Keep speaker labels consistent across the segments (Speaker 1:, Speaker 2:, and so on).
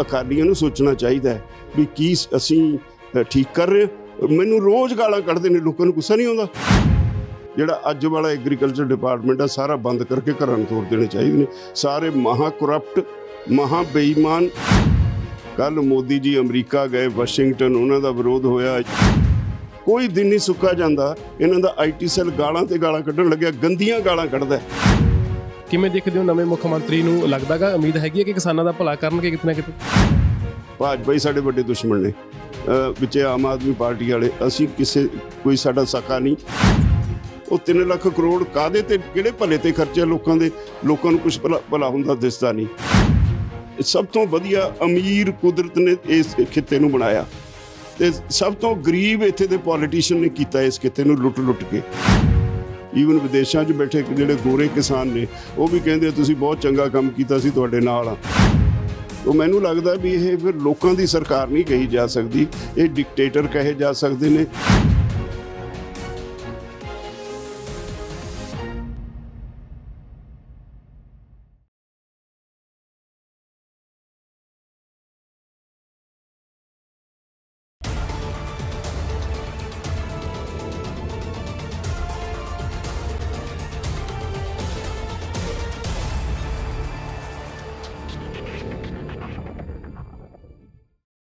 Speaker 1: ਅਕਾਲੀਆਂ ਨੂੰ ਸੋਚਣਾ ਚਾਹੀਦਾ ਹੈ ਵੀ ਕੀ ਅਸੀਂ ਠੀਕ ਕਰ ਰਹੇ ਹਾਂ। ਮੈਨੂੰ ਰੋਜ਼ ਗਾਲਾਂ ਕੱਢਦੇ ਨੇ, ਲੋਕਾਂ ਨੂੰ ਗੁੱਸਾ ਨਹੀਂ ਆਉਂਦਾ। ਜਿਹੜਾ ਅੱਜ ਵਾਲਾ ਐਗਰੀਕਲਚਰ ਡਿਪਾਰਟਮੈਂਟ ਆ ਸਾਰਾ ਬੰਦ ਕਰਕੇ ਘਰਾਂ ਨੂੰ ਤੋੜ ਦੇਣੇ ਚਾਹੀਦੇ ਨੇ। ਸਾਰੇ ਮਹਾ ਕਰਪਟ, ਮਹਾ ਬੇਈਮਾਨ। ਕੱਲ ਮੋਦੀ ਜੀ ਅਮਰੀਕਾ ਗਏ, ਵਾਸ਼ਿੰਗਟਨ, ਉਹਨਾਂ ਦਾ ਵਿਰੋਧ ਹੋਇਆ। ਕੋਈ ਦਿਨ ਨਹੀਂ ਸੁੱਕਾ ਜਾਂਦਾ ਇਹਨਾਂ ਦਾ। IT ਸੈੱਲ ਗਾਲਾਂ ਤੇ ਗਾਲਾਂ ਕੱਢਣ ਲੱਗਿਆ, ਗੰਦੀਆਂ ਗਾਲਾਂ ਕੱਢਦਾ।
Speaker 2: ਕਿਵੇਂ ਦੇਖਦੇ ਹੋ ਨਵੇਂ ਮੁੱਖ ਮੰਤਰੀ ਨੂੰ? ਲੱਗਦਾਗਾ ਉਮੀਦ ਹੈਗੀ ਹੈ ਕਿ ਕਿਸਾਨਾਂ ਦਾ ਭਲਾ ਕਰਨਗੇ ਕਿਤੇ ਨਾ ਕਿਤੇ?
Speaker 1: ਭਾਜਪਾ ਹੀ ਸਾਡੇ ਵੱਡੇ ਦੁਸ਼ਮਣ ਨੇ, ਵਿੱਚ ਆਮ ਆਦਮੀ ਪਾਰਟੀ ਵਾਲੇ। ਅਸੀਂ ਕੋਈ ਸਾਡਾ ਸਕਾ ਨਹੀਂ। ਉਹ 3 ਲੱਖ ਕਰੋੜ ਕਾਹਦੇ ਤੇ, ਕਿਹੜੇ ਭਲੇ ਤੇ ਖਰਚੇ ਲੋਕਾਂ ਦੇ? ਲੋਕਾਂ ਨੂੰ ਕੁਛ ਭਲਾ ਹੁੰਦਾ ਦਿਸਦਾ ਨਹੀਂ। ਸਭ ਤੋਂ ਵਧੀਆ ਅਮੀਰ ਕੁਦਰਤ ਨੇ ਇਸ ਖਿੱਤੇ ਨੂੰ ਬਣਾਇਆ ਤੇ ਸਭ ਤੋਂ ਗਰੀਬ ਇੱਥੇ ਦੇ ਪੋਲੀਟੀਸ਼ੀਅਨ ਨੇ ਕੀਤਾ ਇਸ ਖਿੱਤੇ ਨੂੰ ਲੁੱਟ ਕੇ। ਈਵਨ ਵਿਦੇਸ਼ਾਂ 'ਚ ਬੈਠੇ ਜਿਹੜੇ ਗੋਰੇ ਕਿਸਾਨ ਨੇ ਉਹ ਵੀ ਕਹਿੰਦੇ ਤੁਸੀਂ ਬਹੁਤ ਚੰਗਾ ਕੰਮ ਕੀਤਾ, ਸੀ ਤੁਹਾਡੇ ਨਾਲ ਆ। ਉਹ ਮੈਨੂੰ ਲੱਗਦਾ ਵੀ ਇਹ ਫਿਰ ਲੋਕਾਂ ਦੀ ਸਰਕਾਰ ਨਹੀਂ ਕਹੀ ਜਾ ਸਕਦੀ, ਇਹ ਡਿਕਟੇਟਰ ਕਹੇ ਜਾ ਸਕਦੇ ਨੇ।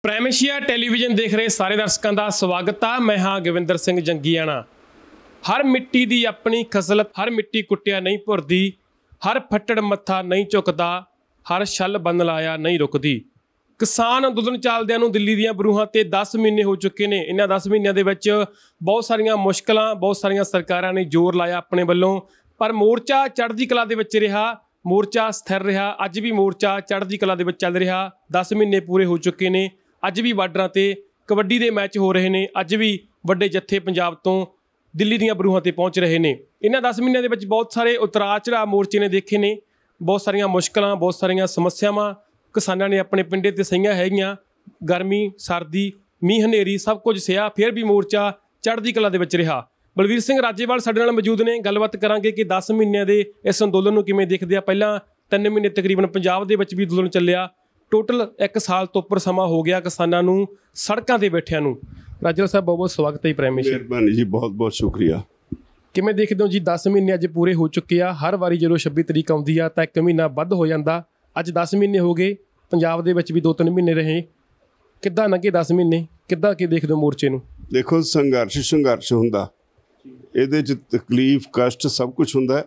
Speaker 2: ਪ੍ਰਾਈਮ ਏਸ਼ੀਆ ਟੈਲੀਵਿਜ਼ਨ ਦੇਖ ਰਹੇ ਸਾਰੇ ਦਰਸ਼ਕਾਂ ਦਾ ਸਵਾਗਤ ਆ। ਮੈਂ ਹਾਂ ਗਵਿੰਦਰ ਸਿੰਘ ਜੰਗੀਆਣਾ। ਹਰ ਮਿੱਟੀ ਦੀ ਆਪਣੀ ਖਸਲਤ, ਹਰ ਮਿੱਟੀ ਕੁੱਟਿਆ ਨਹੀਂ ਭੁਰਦੀ, ਹਰ ਫੱਟੜ ਮੱਥਾ ਨਹੀਂ ਝੁਕਦਾ, ਹਰ ਛੱਲ ਬੰਨ ਲਾਇਆ ਨਹੀਂ ਰੁਕਦੀ। ਕਿਸਾਨ ਅੰਦੋਲਨ ਚੱਲਦਿਆਂ ਨੂੰ ਦਿੱਲੀ ਦੀਆਂ ਬਰੂਹਾਂ ਤੇ 10 ਮਹੀਨੇ ਹੋ ਚੁੱਕੇ ਨੇ। ਇਹਨਾਂ 10 ਮਹੀਨਿਆਂ ਦੇ ਵਿੱਚ ਬਹੁਤ ਸਾਰੀਆਂ ਮੁਸ਼ਕਲਾਂ, ਬਹੁਤ ਸਾਰੀਆਂ ਸਰਕਾਰਾਂ ਨੇ ਜ਼ੋਰ ਲਾਇਆ ਆਪਣੇ ਵੱਲੋਂ, ਪਰ ਮੋਰਚਾ ਚੜ੍ਹਦੀ ਕਲਾ ਦੇ ਵਿੱਚ ਰਿਹਾ, ਮੋਰਚਾ ਸਥਿਰ ਰਿਹਾ। ਅੱਜ ਵੀ ਮੋਰਚਾ ਚੜ੍ਹਦੀ ਕਲਾ ਦੇ ਵਿੱਚ ਚੱਲ ਰਿਹਾ। 10 ਮਹੀਨੇ ਪੂਰੇ ਹੋ ਚੁੱਕੇ ਨੇ। ਅੱਜ ਵੀ ਬਾਰਡਰਾਂ ਤੇ ਕਬੱਡੀ ਦੇ ਮੈਚ ਹੋ ਰਹੇ ਨੇ। ਅੱਜ ਵੀ ਵੱਡੇ ਜੱਥੇ ਪੰਜਾਬ ਤੋਂ ਦਿੱਲੀ ਦੀਆਂ ਬਰੂਹਾਂ ਤੇ ਪਹੁੰਚ ਰਹੇ ਨੇ। ਇਹਨਾਂ 10 ਮਹੀਨਿਆਂ ਦੇ ਵਿੱਚ ਬਹੁਤ ਸਾਰੇ ਉਤਰਾਅ ਚੜ੍ਹਾਅ ਮੋਰਚੇ ਨੇ ਦੇਖੇ ਨੇ। ਬਹੁਤ ਸਾਰੀਆਂ ਮੁਸ਼ਕਲਾਂ, ਬਹੁਤ ਸਾਰੀਆਂ ਸਮੱਸਿਆਵਾਂ ਕਿਸਾਨਾਂ ਨੇ ਆਪਣੇ ਪਿੰਡੇ ਤੇ ਸਹੀਆਂ ਹੈਗੀਆਂ। ਗਰਮੀ, ਸਰਦੀ, ਮੀਂਹ, ਹਨੇਰੀ ਸਭ ਕੁਝ ਸਹਿਆ, ਫਿਰ ਵੀ ਮੋਰਚਾ ਚੜ੍ਹਦੀ ਕਲਾ ਦੇ ਵਿੱਚ ਰਿਹਾ। ਬਲਵੀਰ ਸਿੰਘ ਰਾਜੇਵਾਲ ਸਾਡੇ ਨਾਲ ਮੌਜੂਦ ਨੇ। ਗੱਲਬਾਤ ਕਰਾਂਗੇ ਕਿ 10 ਮਹੀਨਿਆਂ ਦੇ ਇਸ ਅੰਦੋਲਨ ਨੂੰ ਕਿਵੇਂ ਦੇਖਦੇ ਆ। ਪਹਿਲਾਂ 3 ਮਹੀਨੇ ਤਕਰੀਬਨ ਪੰਜਾਬ ਦੇ ਵਿੱਚ ਵੀ ਅੰਦੋਲਨ ਚੱਲਿਆ। ਟੋਟਲ 1 ਸਾਲ ਤੋਂ ਉੱਪਰ ਸਮਾਂ ਹੋ ਗਿਆ ਕਿਸਾਨਾਂ ਨੂੰ ਸੜਕਾਂ ਤੇ ਬੈਠਿਆਂ ਨੂੰ। ਰਾਜੇਵਾਲ ਸਾਹਿਬ, ਬਹੁਤ ਬਹੁਤ ਸਵਾਗਤ ਹੈ ਪ੍ਰਾਈਮ ਏਸ਼ੀਆ।
Speaker 1: ਮਿਹਰਬਾਨੀ ਜੀ, ਬਹੁਤ ਬਹੁਤ ਸ਼ੁਕਰੀਆ।
Speaker 2: ਕਿਵੇਂ ਦੇਖਦੇ ਹੋ ਜੀ? 10 ਮਹੀਨੇ ਅੱਜ ਪੂਰੇ ਹੋ ਚੁੱਕੇ ਆ। ਹਰ ਵਾਰੀ ਜਦੋਂ 26 ਤਰੀਕ ਆਉਂਦੀ ਆ ਤਾਂ 1 ਮਹੀਨਾ ਵੱਧ ਹੋ ਜਾਂਦਾ। ਅੱਜ 10 ਮਹੀਨੇ ਹੋ ਗਏ। ਪੰਜਾਬ ਦੇ ਵਿੱਚ ਵੀ 2-3 ਮਹੀਨੇ ਰਹੇ। ਕਿੱਦਾਂ ਲੰਘੇ 10 ਮਹੀਨੇ? ਕਿੱਦਾਂ ਕੀ ਦੇਖਦੇ ਹੋ ਮੋਰਚੇ ਨੂੰ?
Speaker 1: ਦੇਖੋ, ਸੰਘਰਸ਼ ਹੁੰਦਾ, ਇਹਦੇ 'ਚ ਤਕਲੀਫ, ਕਸ਼ਟ ਸਭ ਕੁਝ ਹੁੰਦਾ,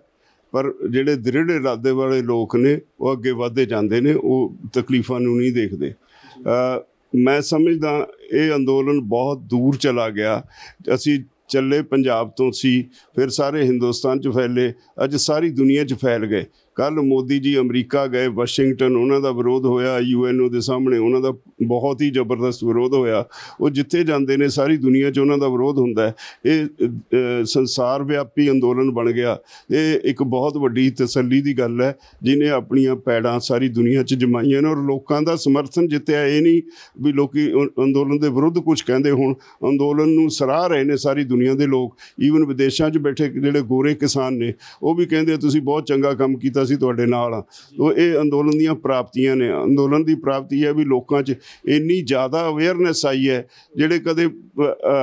Speaker 1: ਪਰ ਜਿਹੜੇ ਦ੍ਰਿੜ ਇਰਾਦੇ ਵਾਲੇ ਲੋਕ ਨੇ ਉਹ ਅੱਗੇ ਵਧਦੇ ਜਾਂਦੇ ਨੇ, ਉਹ ਤਕਲੀਫਾਂ ਨੂੰ ਨਹੀਂ ਦੇਖਦੇ। ਮੈਂ ਸਮਝਦਾ ਇਹ ਅੰਦੋਲਨ ਬਹੁਤ ਦੂਰ ਚਲਾ ਗਿਆ। ਅਸੀਂ ਚੱਲੇ ਪੰਜਾਬ ਤੋਂ ਸੀ, ਫਿਰ ਸਾਰੇ ਹਿੰਦੁਸਤਾਨ 'ਚ ਫੈਲੇ, ਅੱਜ ਸਾਰੀ ਦੁਨੀਆ 'ਚ ਫੈਲ ਗਏ। ਕੱਲ ਮੋਦੀ ਜੀ ਅਮਰੀਕਾ ਗਏ, ਵਾਸ਼ਿੰਗਟਨ, ਉਹਨਾਂ ਦਾ ਵਿਰੋਧ ਹੋਇਆ। UNO ਦੇ ਸਾਹਮਣੇ ਉਹਨਾਂ ਦਾ ਬਹੁਤ ਹੀ ਜ਼ਬਰਦਸਤ ਵਿਰੋਧ ਹੋਇਆ। ਉਹ ਜਿੱਥੇ ਜਾਂਦੇ ਨੇ ਸਾਰੀ ਦੁਨੀਆ 'ਚ ਉਹਨਾਂ ਦਾ ਵਿਰੋਧ ਹੁੰਦਾ ਹੈ। ਇਹ ਸੰਸਾਰ ਵਿਆਪੀ ਅੰਦੋਲਨ ਬਣ ਗਿਆ। ਇਹ ਇੱਕ ਬਹੁਤ ਵੱਡੀ ਤਸੱਲੀ ਦੀ ਗੱਲ ਹੈ, ਜਿਹਨੇ ਆਪਣੀਆਂ ਪੈੜਾਂ ਸਾਰੀ ਦੁਨੀਆ 'ਚ ਜਮਾਈਆਂ ਨੇ ਔਰ ਲੋਕਾਂ ਦਾ ਸਮਰਥਨ ਜਿੱਤਿਆ। ਇਹ ਨਹੀਂ ਵੀ ਲੋਕੀ ਅੰਦੋਲਨ ਦੇ ਵਿਰੁੱਧ ਕੁਝ ਕਹਿੰਦੇ ਹੋਣ, ਅੰਦੋਲਨ ਨੂੰ ਸਰਾਹ ਰਹੇ ਨੇ ਸਾਰੀ ਦੁਨੀਆ ਦੇ ਲੋਕ। ਈਵਨ ਵਿਦੇਸ਼ਾਂ 'ਚ ਬੈਠੇ ਜਿਹੜੇ ਗੋਰੇ ਕਿਸਾਨ ਨੇ ਉਹ ਵੀ ਕਹਿੰਦੇ ਤੁਸੀਂ ਬਹੁਤ ਚੰਗਾ ਕੰਮ ਕੀਤਾ, ਅਸੀਂ ਤੁਹਾਡੇ ਨਾਲ ਆ। ਉਹ ਇਹ ਅੰਦੋਲਨ ਦੀਆਂ ਪ੍ਰਾਪਤੀਆਂ ਨੇ। ਅੰਦੋਲਨ ਦੀ ਪ੍ਰਾਪਤੀ ਹੈ ਵੀ ਲੋਕਾਂ 'ਚ ਇੰਨੀ ਜ਼ਿਆਦਾ ਅਵੇਅਰਨੈਸ ਆਈ ਹੈ। ਜਿਹੜੇ ਕਦੇ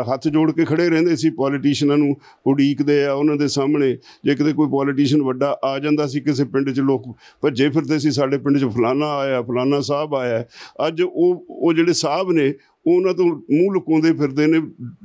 Speaker 1: ਹੱਥ ਜੋੜ ਕੇ ਖੜੇ ਰਹਿੰਦੇ ਸੀ, ਪੋਲੀਟੀਸ਼ੀਅਨਾਂ ਨੂੰ ਉਡੀਕਦੇ ਆ ਉਹਨਾਂ ਦੇ ਸਾਹਮਣੇ। ਜੇ ਕਿਤੇ ਕੋਈ ਪੋਲੀਟੀਸ਼ੀਅਨ ਵੱਡਾ ਆ ਜਾਂਦਾ ਸੀ ਕਿਸੇ ਪਿੰਡ 'ਚ, ਲੋਕ ਭੱਜੇ ਫਿਰਦੇ ਸੀ, ਸਾਡੇ ਪਿੰਡ 'ਚ ਫਲਾਨਾ ਆਇਆ, ਫਲਾਨਾ ਸਾਹਿਬ ਆਇਆ। ਅੱਜ ਉਹ ਜਿਹੜੇ ਸਾਹਿਬ ਨੇ ਉਹਨਾਂ ਤੋਂ ਮੂੰਹ ਲੁਕਾਉਂਦੇ ਫਿਰਦੇ ਨੇ,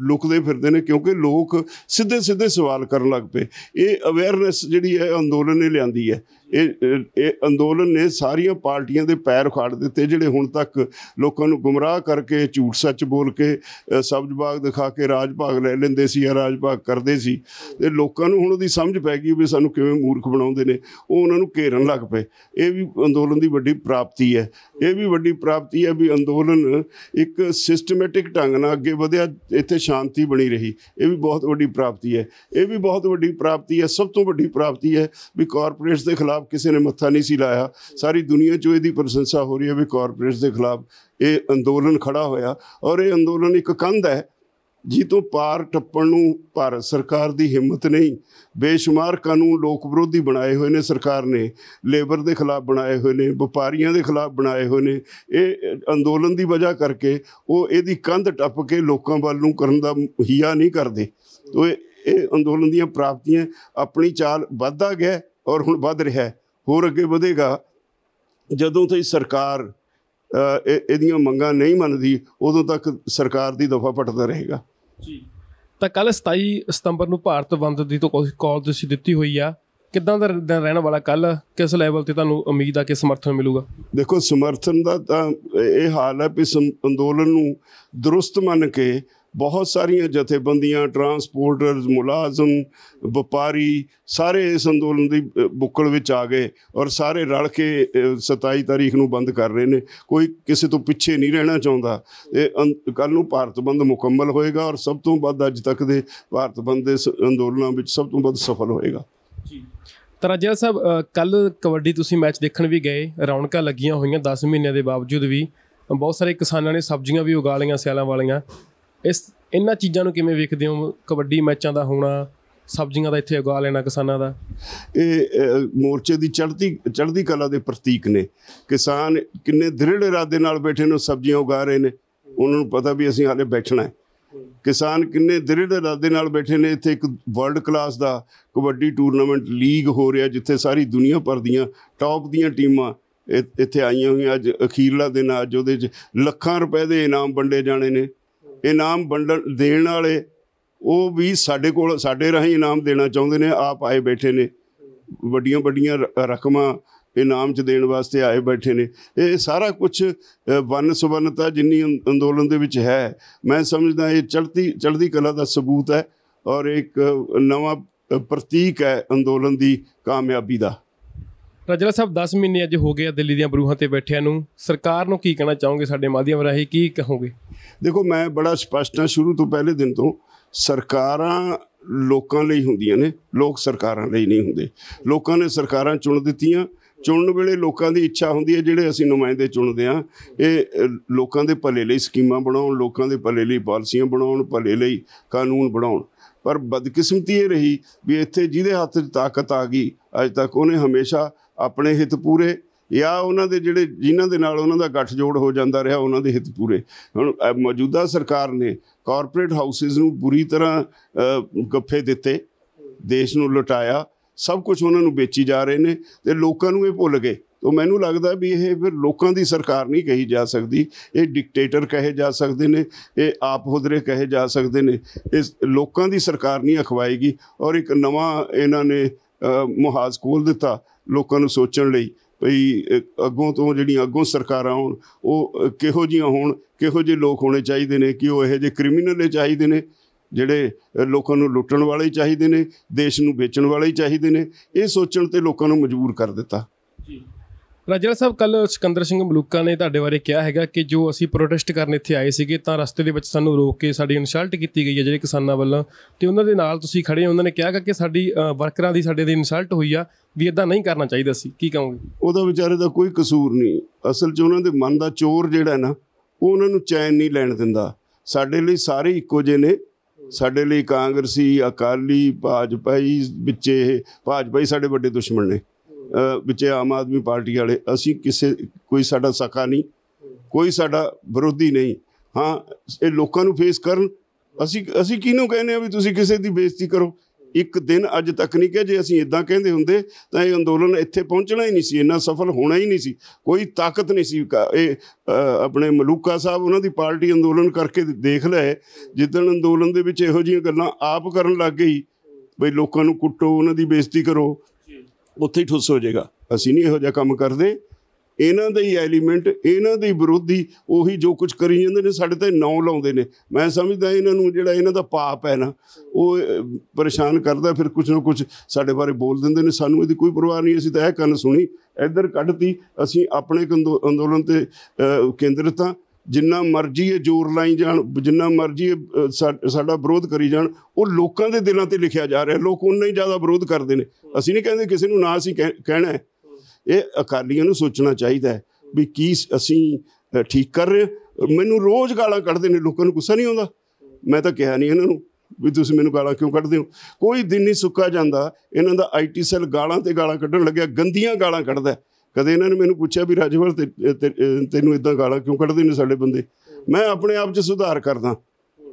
Speaker 1: ਲੁਕਦੇ ਫਿਰਦੇ ਨੇ, ਕਿਉਂਕਿ ਲੋਕ ਸਿੱਧੇ ਸਵਾਲ ਕਰਨ ਲੱਗ ਪਏ। ਇਹ ਅਵੇਅਰਨੈਸ ਜਿਹੜੀ ਹੈ ਅੰਦੋਲਨ ਨੇ ਲਿਆਂਦੀ ਹੈ। ਇਹ ਅੰਦੋਲਨ ਨੇ ਸਾਰੀਆਂ ਪਾਰਟੀਆਂ ਦੇ ਪੈਰ ਉਖਾੜ ਦਿੱਤੇ, ਜਿਹੜੇ ਹੁਣ ਤੱਕ ਲੋਕਾਂ ਨੂੰ ਗੁੰਮਰਾਹ ਕਰਕੇ, ਝੂਠ ਸੱਚ ਬੋਲ ਕੇ, ਸਬਜ਼ ਬਾਗ ਦਿਖਾ ਕੇ ਰਾਜ ਭਾਗ ਲੈ ਲੈਂਦੇ ਸੀ ਜਾਂ ਰਾਜ ਭਾਗ ਕਰਦੇ ਸੀ। ਅਤੇ ਲੋਕਾਂ ਨੂੰ ਹੁਣ ਉਹਦੀ ਸਮਝ ਪੈ ਗਈ ਵੀ ਸਾਨੂੰ ਕਿਵੇਂ ਮੂਰਖ ਬਣਾਉਂਦੇ ਨੇ। ਉਹ ਉਹਨਾਂ ਨੂੰ ਘੇਰਨ ਲੱਗ ਪਏ। ਇਹ ਵੀ ਅੰਦੋਲਨ ਦੀ ਵੱਡੀ ਪ੍ਰਾਪਤੀ ਹੈ। ਇਹ ਵੀ ਵੱਡੀ ਪ੍ਰਾਪਤੀ ਹੈ ਵੀ ਅੰਦੋਲਨ ਇੱਕ ਸਿਸਟਮੈਟਿਕ ਢੰਗ ਨਾਲ ਅੱਗੇ ਵਧਿਆ, ਇੱਥੇ ਸ਼ਾਂਤੀ ਬਣੀ ਰਹੀ। ਇਹ ਵੀ ਬਹੁਤ ਵੱਡੀ ਪ੍ਰਾਪਤੀ ਹੈ। ਇਹ ਵੀ ਬਹੁਤ ਵੱਡੀ ਪ੍ਰਾਪਤੀ ਹੈ। ਸਭ ਤੋਂ ਵੱਡੀ ਪ੍ਰਾਪਤੀ ਹੈ ਵੀ ਕਾਰਪੋਰੇਟਸ ਦੇ ਖਿਲਾਫ ਕਿਸੇ ਨੇ ਮੱਥਾ ਨਹੀਂ ਸੀ ਲਾਇਆ। ਸਾਰੀ ਦੁਨੀਆ 'ਚੋਂ ਇਹਦੀ ਪ੍ਰਸ਼ੰਸਾ ਹੋ ਰਹੀ ਹੈ ਵੀ ਕਾਰਪੋਰੇਟਸ ਦੇ ਖਿਲਾਫ ਇਹ ਅੰਦੋਲਨ ਖੜਾ ਹੋਇਆ। ਔਰ ਇਹ ਅੰਦੋਲਨ ਇੱਕ ਕੰਧ ਹੈ ਜੀ ਤੋਂ ਪਾਰ ਟੱਪਣ ਨੂੰ ਭਾਰਤ ਸਰਕਾਰ ਦੀ ਹਿੰਮਤ ਨਹੀਂ। ਬੇਸ਼ੁਮਾਰ ਕਾਨੂੰਨ ਲੋਕ ਵਿਰੋਧੀ ਬਣਾਏ ਹੋਏ ਨੇ ਸਰਕਾਰ ਨੇ, ਲੇਬਰ ਦੇ ਖਿਲਾਫ ਬਣਾਏ ਹੋਏ ਨੇ, ਵਪਾਰੀਆਂ ਦੇ ਖਿਲਾਫ ਬਣਾਏ ਹੋਏ ਨੇ। ਇਹ ਅੰਦੋਲਨ ਦੀ ਵਜ੍ਹਾ ਕਰਕੇ ਉਹ ਇਹਦੀ ਕੰਧ ਟੱਪ ਕੇ ਲੋਕਾਂ ਵੱਲ ਨੂੰ ਕਰਨ ਦਾ ਹਿਆ ਨਹੀਂ ਕਰਦੇ। ਤੋ ਇਹ ਅੰਦੋਲਨ ਦੀਆਂ ਪ੍ਰਾਪਤੀਆਂ ਆਪਣੀ ਚਾਲ ਵੱਧਦਾ ਗਿਆ ਔਰ ਹੁਣ ਵੱਧ ਰਿਹਾ, ਹੋਰ ਅੱਗੇ ਵਧੇਗਾ। ਜਦੋਂ ਤਾਈਂ ਸਰਕਾਰ ਇਹਦੀਆਂ ਮੰਗਾਂ ਨਹੀਂ ਮੰਨਦੀ ਉਦੋਂ ਤੱਕ ਸਰਕਾਰ ਦੀ ਦਫਾ ਪਟਦਾ ਰਹੇਗਾ
Speaker 2: ਜੀ। ਤਾਂ ਕੱਲ੍ਹ 27 ਸਤੰਬਰ ਨੂੰ ਭਾਰਤ ਬੰਦ ਦੀ ਤੋਂ ਕਾਲ ਤੁਸੀਂ ਦਿੱਤੀ ਹੋਈ ਆ, ਕਿੱਦਾਂ ਦਾ ਦਿਨ ਰਹਿਣ ਵਾਲਾ? ਕੱਲ੍ਹ ਕਿਸ ਲੈਵਲ 'ਤੇ ਤੁਹਾਨੂੰ ਉਮੀਦ ਆ ਕਿ ਸਮਰਥਨ ਮਿਲੂਗਾ?
Speaker 1: ਦੇਖੋ, ਸਮਰਥਨ ਦਾ ਤਾਂ ਇਹ ਹਾਲ ਹੈ ਵੀ ਅੰਦੋਲਨ ਨੂੰ ਦਰੁਸਤ ਮੰਨ ਕੇ ਬਹੁਤ ਸਾਰੀਆਂ ਜਥੇਬੰਦੀਆਂ, ਟਰਾਂਸਪੋਰਟਰਸ, ਮੁਲਾਜ਼ਮ, ਵਪਾਰੀ ਸਾਰੇ ਇਸ ਅੰਦੋਲਨ ਦੀ ਬੁੱਕਲ ਵਿੱਚ ਆ ਗਏ ਔਰ ਸਾਰੇ ਰਲ ਕੇ 27 ਤਾਰੀਖ ਨੂੰ ਬੰਦ ਕਰ ਰਹੇ ਨੇ। ਕੋਈ ਕਿਸੇ ਤੋਂ ਪਿੱਛੇ ਨਹੀਂ ਰਹਿਣਾ ਚਾਹੁੰਦਾ। ਇਹ ਕੱਲ੍ਹ ਨੂੰ ਭਾਰਤ ਬੰਦ ਮੁਕੰਮਲ ਹੋਏਗਾ ਔਰ ਸਭ ਤੋਂ ਵੱਧ ਅੱਜ ਤੱਕ ਦੇ ਭਾਰਤ ਬੰਦ ਦੇ ਅੰਦੋਲਨਾਂ ਵਿੱਚ ਸਭ ਤੋਂ ਵੱਧ ਸਫਲ ਹੋਏਗਾ
Speaker 2: ਜੀ। ਤਾਂ ਰਾਜਾ ਸਾਹਿਬ, ਕੱਲ੍ਹ ਕਬੱਡੀ ਤੁਸੀਂ ਮੈਚ ਦੇਖਣ ਵੀ ਗਏ, ਰੌਣਕਾਂ ਲੱਗੀਆਂ ਹੋਈਆਂ 10 ਮਹੀਨਿਆਂ ਦੇ ਬਾਵਜੂਦ ਵੀ। ਬਹੁਤ ਸਾਰੇ ਕਿਸਾਨਾਂ ਨੇ ਸਬਜ਼ੀਆਂ ਵੀ ਉਗਾ ਲਈਆਂ ਸਿਆਲਾਂ ਵਾਲੀਆਂ। ਇਹਨਾਂ ਚੀਜ਼ਾਂ ਨੂੰ ਕਿਵੇਂ ਵੇਖਦੇ ਹੋ? ਕਬੱਡੀ ਮੈਚਾਂ ਦਾ ਹੋਣਾ, ਸਬਜ਼ੀਆਂ ਦਾ ਇੱਥੇ ਉਗਾ ਲੈਣਾ ਕਿਸਾਨਾਂ ਦਾ,
Speaker 1: ਇਹ ਮੋਰਚੇ ਦੀ ਚੜ੍ਹਦੀ ਕਲਾ ਦੇ ਪ੍ਰਤੀਕ ਨੇ। ਕਿਸਾਨ ਕਿੰਨੇ ਦ੍ਰਿੜ ਇਰਾਦੇ ਨਾਲ ਬੈਠੇ ਨੇ, ਸਬਜ਼ੀਆਂ ਉਗਾ ਰਹੇ ਨੇ। ਉਹਨਾਂ ਨੂੰ ਪਤਾ ਵੀ ਅਸੀਂ ਹਾਲੇ ਬੈਠਣਾ ਹੈ। ਕਿਸਾਨ ਕਿੰਨੇ ਦ੍ਰਿੜ ਇਰਾਦੇ ਨਾਲ ਬੈਠੇ ਨੇ। ਇੱਥੇ ਇੱਕ ਵਰਲਡ ਕਲਾਸ ਦਾ ਕਬੱਡੀ ਟੂਰਨਾਮੈਂਟ ਲੀਗ ਹੋ ਰਿਹਾ, ਜਿੱਥੇ ਸਾਰੀ ਦੁਨੀਆ ਭਰ ਦੀਆਂ ਟੌਪ ਦੀਆਂ ਟੀਮਾਂ ਇੱਥੇ ਆਈਆਂ ਹੋਈਆਂ। ਅੱਜ ਅਖੀਰਲਾ ਦਿਨ, ਅੱਜ ਉਹਦੇ 'ਚ ਲੱਖਾਂ ਰੁਪਏ ਦੇ ਇਨਾਮ ਵੰਡੇ ਜਾਣੇ ਨੇ। ਇਨਾਮ ਦੇਣ ਵਾਲੇ ਉਹ ਵੀ ਸਾਡੇ ਰਾਹੀਂ ਇਨਾਮ ਦੇਣਾ ਚਾਹੁੰਦੇ ਨੇ, ਆਪ ਆਏ ਬੈਠੇ ਨੇ। ਵੱਡੀਆਂ ਵੱਡੀਆਂ ਰਕਮਾਂ ਇਨਾਮ 'ਚ ਦੇਣ ਵਾਸਤੇ ਆਏ ਬੈਠੇ ਨੇ। ਇਹ ਸਾਰਾ ਕੁਛ ਵੰਨ ਸੁਵੰਨਤਾ ਜਿੰਨੀ ਅੰਦੋਲਨ ਦੇ ਵਿੱਚ ਹੈ, ਮੈਂ ਸਮਝਦਾ ਇਹ ਚੜ੍ਹਦੀ ਕਲਾ ਦਾ ਸਬੂਤ ਹੈ ਔਰ ਇੱਕ ਨਵਾਂ ਪ੍ਰਤੀਕ ਹੈ ਅੰਦੋਲਨ ਦੀ ਕਾਮਯਾਬੀ ਦਾ।
Speaker 2: ਰਾਜਾ ਸਾਹਿਬ, 10 ਮਹੀਨੇ ਅੱਜ ਹੋ ਗਏ ਆ ਦਿੱਲੀ ਦੀਆਂ ਬਰੂਹਾਂ 'ਤੇ ਬੈਠਿਆਂ ਨੂੰ। ਸਰਕਾਰ ਨੂੰ ਕੀ ਕਹਿਣਾ ਚਾਹੋਗੇ? ਸਾਡੇ ਮਾਧਿਅਮ ਰਾਹੀਂ ਕੀ ਕਹੋਗੇ? ਦੇਖੋ,
Speaker 1: ਮੈਂ ਬੜਾ ਸਪਸ਼ਟ ਹਾਂ ਸ਼ੁਰੂ ਤੋਂ ਪਹਿਲੇ ਦਿਨ ਤੋਂ। ਸਰਕਾਰਾਂ ਲੋਕਾਂ ਲਈ ਹੁੰਦੀਆਂ ਨੇ, ਲੋਕ ਸਰਕਾਰਾਂ ਲਈ ਨਹੀਂ ਹੁੰਦੇ। ਲੋਕਾਂ ਨੇ ਸਰਕਾਰਾਂ ਚੁਣ ਦਿੱਤੀਆਂ। ਚੁਣਨ ਵੇਲੇ ਲੋਕਾਂ ਦੀ ਇੱਛਾ ਹੁੰਦੀ ਹੈ, ਜਿਹੜੇ ਅਸੀਂ ਨੁਮਾਇੰਦੇ ਚੁਣਦੇ ਹਾਂ, ਇਹ ਲੋਕਾਂ ਦੇ ਭਲੇ ਲਈ ਸਕੀਮਾਂ ਬਣਾਉਣ, ਲੋਕਾਂ ਦੇ ਭਲੇ ਲਈ ਪਾਲਿਸੀਆਂ ਬਣਾਉਣ, ਭਲੇ ਲਈ ਕਾਨੂੰਨ ਬਣਾਉਣ। ਪਰ ਬਦਕਿਸਮਤੀ ਇਹ ਰਹੀ ਵੀ ਇੱਥੇ ਜਿਹਦੇ ਹੱਥ 'ਚ ਤਾਕਤ ਆ ਗਈ ਅੱਜ ਤੱਕ, ਉਹਨੇ ਹਮੇਸ਼ਾ ਆਪਣੇ ਹਿੱਤ ਪੂਰੇ ਜਾਂ ਉਹਨਾਂ ਦੇ ਜਿਨ੍ਹਾਂ ਦੇ ਨਾਲ ਉਹਨਾਂ ਦਾ ਗੱਠਜੋੜ ਹੋ ਜਾਂਦਾ ਰਿਹਾ, ਉਹਨਾਂ ਦੇ ਹਿੱਤ ਪੂਰੇ। ਹੁਣ ਮੌਜੂਦਾ ਸਰਕਾਰ ਨੇ ਕਾਰਪੋਰੇਟ ਹਾਊਸਿਸ ਨੂੰ ਬੁਰੀ ਤਰ੍ਹਾਂ ਗੱਫੇ ਦਿੱਤੇ, ਦੇਸ਼ ਨੂੰ ਲੁਟਾਇਆ, ਸਭ ਕੁਝ ਉਹਨਾਂ ਨੂੰ ਵੇਚੀ ਜਾ ਰਹੇ ਨੇ ਅਤੇ ਲੋਕਾਂ ਨੂੰ ਇਹ ਭੁੱਲ ਗਏ। ਤਾਂ ਮੈਨੂੰ ਲੱਗਦਾ ਵੀ ਇਹ ਫਿਰ ਲੋਕਾਂ ਦੀ ਸਰਕਾਰ ਨਹੀਂ ਕਹੀ ਜਾ ਸਕਦੀ। ਇਹ ਡਿਕਟੇਟਰ ਕਹੇ ਜਾ ਸਕਦੇ ਨੇ, ਇਹ ਆਪ ਹੁਦਰੇ ਕਹੇ ਜਾ ਸਕਦੇ ਨੇ। ਇਸ ਲੋਕਾਂ ਦੀ ਸਰਕਾਰ ਨਹੀਂ ਅਖਵਾਏਗੀ। ਔਰ ਇੱਕ ਨਵਾਂ ਇਹਨਾਂ ਨੇ ਮੁਹਾਜ਼ ਖੋਲ੍ਹ ਦਿੱਤਾ ਲੋਕਾਂ ਨੂੰ ਸੋਚਣ ਲਈ ਭਈ ਅੱਗੋਂ ਤੋਂ ਜਿਹੜੀਆਂ ਅੱਗੋਂ ਸਰਕਾਰਾਂ ਆਉਣ ਉਹ ਕਿਹੋ ਜਿਹੀਆਂ ਹੋਣ, ਕਿਹੋ ਜਿਹੇ ਲੋਕ ਹੋਣੇ ਚਾਹੀਦੇ ਨੇ। ਕਿ ਉਹ ਇਹੋ ਜਿਹੇ ਕ੍ਰਿਮੀਨਲ ਚਾਹੀਦੇ ਨੇ ਜਿਹੜੇ ਲੋਕਾਂ ਨੂੰ ਲੁੱਟਣ ਵਾਲੇ ਚਾਹੀਦੇ ਨੇ, ਦੇਸ਼ ਨੂੰ ਵੇਚਣ ਵਾਲੇ ਚਾਹੀਦੇ ਨੇ। ਇਹ ਸੋਚਣ 'ਤੇ ਲੋਕਾਂ ਨੂੰ ਮਜਬੂਰ ਕਰ ਦਿੱਤਾ
Speaker 2: ਜੀ। ਰਾਜਾ ਸਾਹਿਬ, ਕੱਲ੍ਹ ਸਿਕੰਦਰ ਸਿੰਘ ਮਲੂਕਾ ਨੇ ਤੁਹਾਡੇ ਬਾਰੇ ਕਿਹਾ ਹੈਗਾ ਕਿ ਜੋ ਅਸੀਂ ਪ੍ਰੋਟੈਸਟ ਕਰਨ ਇੱਥੇ ਆਏ ਸੀਗੇ ਤਾਂ ਰਸਤੇ ਦੇ ਵਿੱਚ ਸਾਨੂੰ ਰੋਕ ਕੇ ਸਾਡੀ ਇਨਸਲਟ ਕੀਤੀ ਗਈ ਹੈ ਜਿਹੜੇ ਕਿਸਾਨਾਂ ਵੱਲੋਂ, ਅਤੇ ਉਹਨਾਂ ਦੇ ਨਾਲ ਤੁਸੀਂ ਖੜੇ ਹੋ। ਉਹਨਾਂ ਨੇ ਕਿਹਾ ਕਿ ਸਾਡੀ ਵਰਕਰਾਂ ਦੀ ਸਾਡੇ ਦੀ ਇਨਸਲਟ ਹੋਈ ਆ, ਵੀ ਇੱਦਾਂ ਨਹੀਂ ਕਰਨਾ ਚਾਹੀਦਾ ਸੀ। ਕੀ ਕਹੋਗੇ?
Speaker 1: ਉਹਦਾ ਵਿਚਾਰੇ ਦਾ ਕੋਈ ਕਸੂਰ ਨਹੀਂ। ਅਸਲ 'ਚ ਉਹਨਾਂ ਦੇ ਮਨ ਦਾ ਚੋਰ ਜਿਹੜਾ ਨਾ, ਉਹ ਉਹਨਾਂ ਨੂੰ ਚੈਨ ਨਹੀਂ ਲੈਣ ਦਿੰਦਾ। ਸਾਡੇ ਲਈ ਸਾਰੇ ਇੱਕੋ ਜਿਹੇ ਨੇ। ਸਾਡੇ ਲਈ ਕਾਂਗਰਸੀ, ਅਕਾਲੀ, ਭਾਜਪਾਈ, ਵਿੱਚੇ ਭਾਜਪਾਈ ਸਾਡੇ ਵੱਡੇ ਦੁਸ਼ਮਣ ਨੇ, ਵਿੱਚ ਆਮ ਆਦਮੀ ਪਾਰਟੀ ਵਾਲੇ। ਅਸੀਂ ਕੋਈ ਸਾਡਾ ਸਕਾ ਨਹੀਂ, ਕੋਈ ਸਾਡਾ ਵਿਰੋਧੀ ਨਹੀਂ। ਹਾਂ, ਇਹ ਲੋਕਾਂ ਨੂੰ ਫੇਸ ਕਰਨ। ਅਸੀਂ ਕਿਹਨੂੰ ਕਹਿੰਦੇ ਹਾਂ ਵੀ ਤੁਸੀਂ ਕਿਸੇ ਦੀ ਬੇਇੱਜ਼ਤੀ ਕਰੋ? ਇੱਕ ਦਿਨ ਅੱਜ ਤੱਕ ਨਹੀਂ ਕਿ ਜੇ ਅਸੀਂ ਇੱਦਾਂ ਕਹਿੰਦੇ ਹੁੰਦੇ ਤਾਂ ਇਹ ਅੰਦੋਲਨ ਇੱਥੇ ਪਹੁੰਚਣਾ ਹੀ ਨਹੀਂ ਸੀ, ਇੰਨਾ ਸਫਲ ਹੋਣਾ ਹੀ ਨਹੀਂ ਸੀ। ਕੋਈ ਤਾਕਤ ਨਹੀਂ ਸੀ। ਇਹ ਆਪਣੇ ਮਲੂਕਾ ਸਾਹਿਬ, ਉਹਨਾਂ ਦੀ ਪਾਰਟੀ ਅੰਦੋਲਨ ਕਰਕੇ ਦੇਖ ਲਏ। ਜਿੱਦਣ ਅੰਦੋਲਨ ਦੇ ਵਿੱਚ ਇਹੋ ਜਿਹੀਆਂ ਗੱਲਾਂ ਆਪ ਕਰਨ ਲੱਗ ਗਈ ਬਈ ਲੋਕਾਂ ਨੂੰ ਕੁੱਟੋ, ਉਹਨਾਂ ਦੀ ਬੇਇੱਜ਼ਤੀ ਕਰੋ, ਉੱਥੇ ਹੀ ਠੁੱਸ ਹੋ ਜਾਏਗਾ। ਅਸੀਂ ਨਹੀਂ ਇਹੋ ਜਿਹਾ ਕੰਮ ਕਰਦੇ। ਇਹਨਾਂ ਦੇ ਹੀ ਐਲੀਮੈਂਟ, ਇਹਨਾਂ ਦੇ ਵਿਰੋਧੀ ਉਹੀ ਜੋ ਕੁਝ ਕਰੀ ਜਾਂਦੇ ਨੇ, ਸਾਡੇ 'ਤੇ ਨਾਂ ਲਾਉਂਦੇ ਨੇ। ਮੈਂ ਸਮਝਦਾ ਇਹਨਾਂ ਨੂੰ ਜਿਹੜਾ ਇਹਨਾਂ ਦਾ ਪਾਪ ਹੈ ਨਾ, ਉਹ ਪਰੇਸ਼ਾਨ ਕਰਦਾ। ਫਿਰ ਕੁਛ ਨਾ ਕੁਛ ਸਾਡੇ ਬਾਰੇ ਬੋਲ ਦਿੰਦੇ ਨੇ, ਸਾਨੂੰ ਇਹਦੀ ਕੋਈ ਪਰਵਾਹ ਨਹੀਂ। ਅਸੀਂ ਤਾਂ ਇਹ ਕੰਨ ਸੁਣੀ, ਇੱਧਰ ਕੱਢਤੀ। ਅਸੀਂ ਆਪਣੇ ਅੰਦੋਲਨ 'ਤੇ ਕੇਂਦਰਿਤ ਹਾਂ। ਜਿੰਨਾ ਮਰਜ਼ੀ ਇਹ ਜ਼ੋਰ ਲਾਈ ਜਾਣ, ਜਿੰਨਾ ਮਰਜ਼ੀ ਸਾਡਾ ਵਿਰੋਧ ਕਰੀ ਜਾਣ, ਉਹ ਲੋਕਾਂ ਦੇ ਦਿਲਾਂ 'ਤੇ ਲਿਖਿਆ ਜਾ ਰਿਹਾ। ਲੋਕ ਉਨਾ ਹੀ ਜ਼ਿਆਦਾ ਵਿਰੋਧ ਕਰਦੇ ਨੇ। ਅਸੀਂ ਨਹੀਂ ਕਹਿੰਦੇ ਕਿਸੇ ਨੂੰ ਨਾ ਅਸੀਂ ਕਹਿਣਾ ਹੈ। ਇਹ ਅਕਾਲੀਆਂ ਨੂੰ ਸੋਚਣਾ ਚਾਹੀਦਾ ਹੈ ਵੀ ਕੀ ਅਸੀਂ ਠੀਕ ਕਰ ਰਹੇ ਹਾਂ। ਮੈਨੂੰ ਰੋਜ਼ ਗਾਲਾਂ ਕੱਢਦੇ ਨੇ, ਲੋਕਾਂ ਨੂੰ ਗੁੱਸਾ ਨਹੀਂ ਆਉਂਦਾ? मैं तो कहा नहीं इन्हों भी तुसीं मैनूं गालां क्यों कढ़दे हो। कोई दिन नहीं सुक्का जांदा इन्हां दा IT सैल गालां ते गालां कढ़न लग्या, गंदियां गालां कढ़दा। कदे इन्हां ने मैनूं पुछया भी राजपाल तैनूं इदां गालां क्यों कढ़दे ने साडे बंदे। मैं अपने आप 'च सुधार करदा,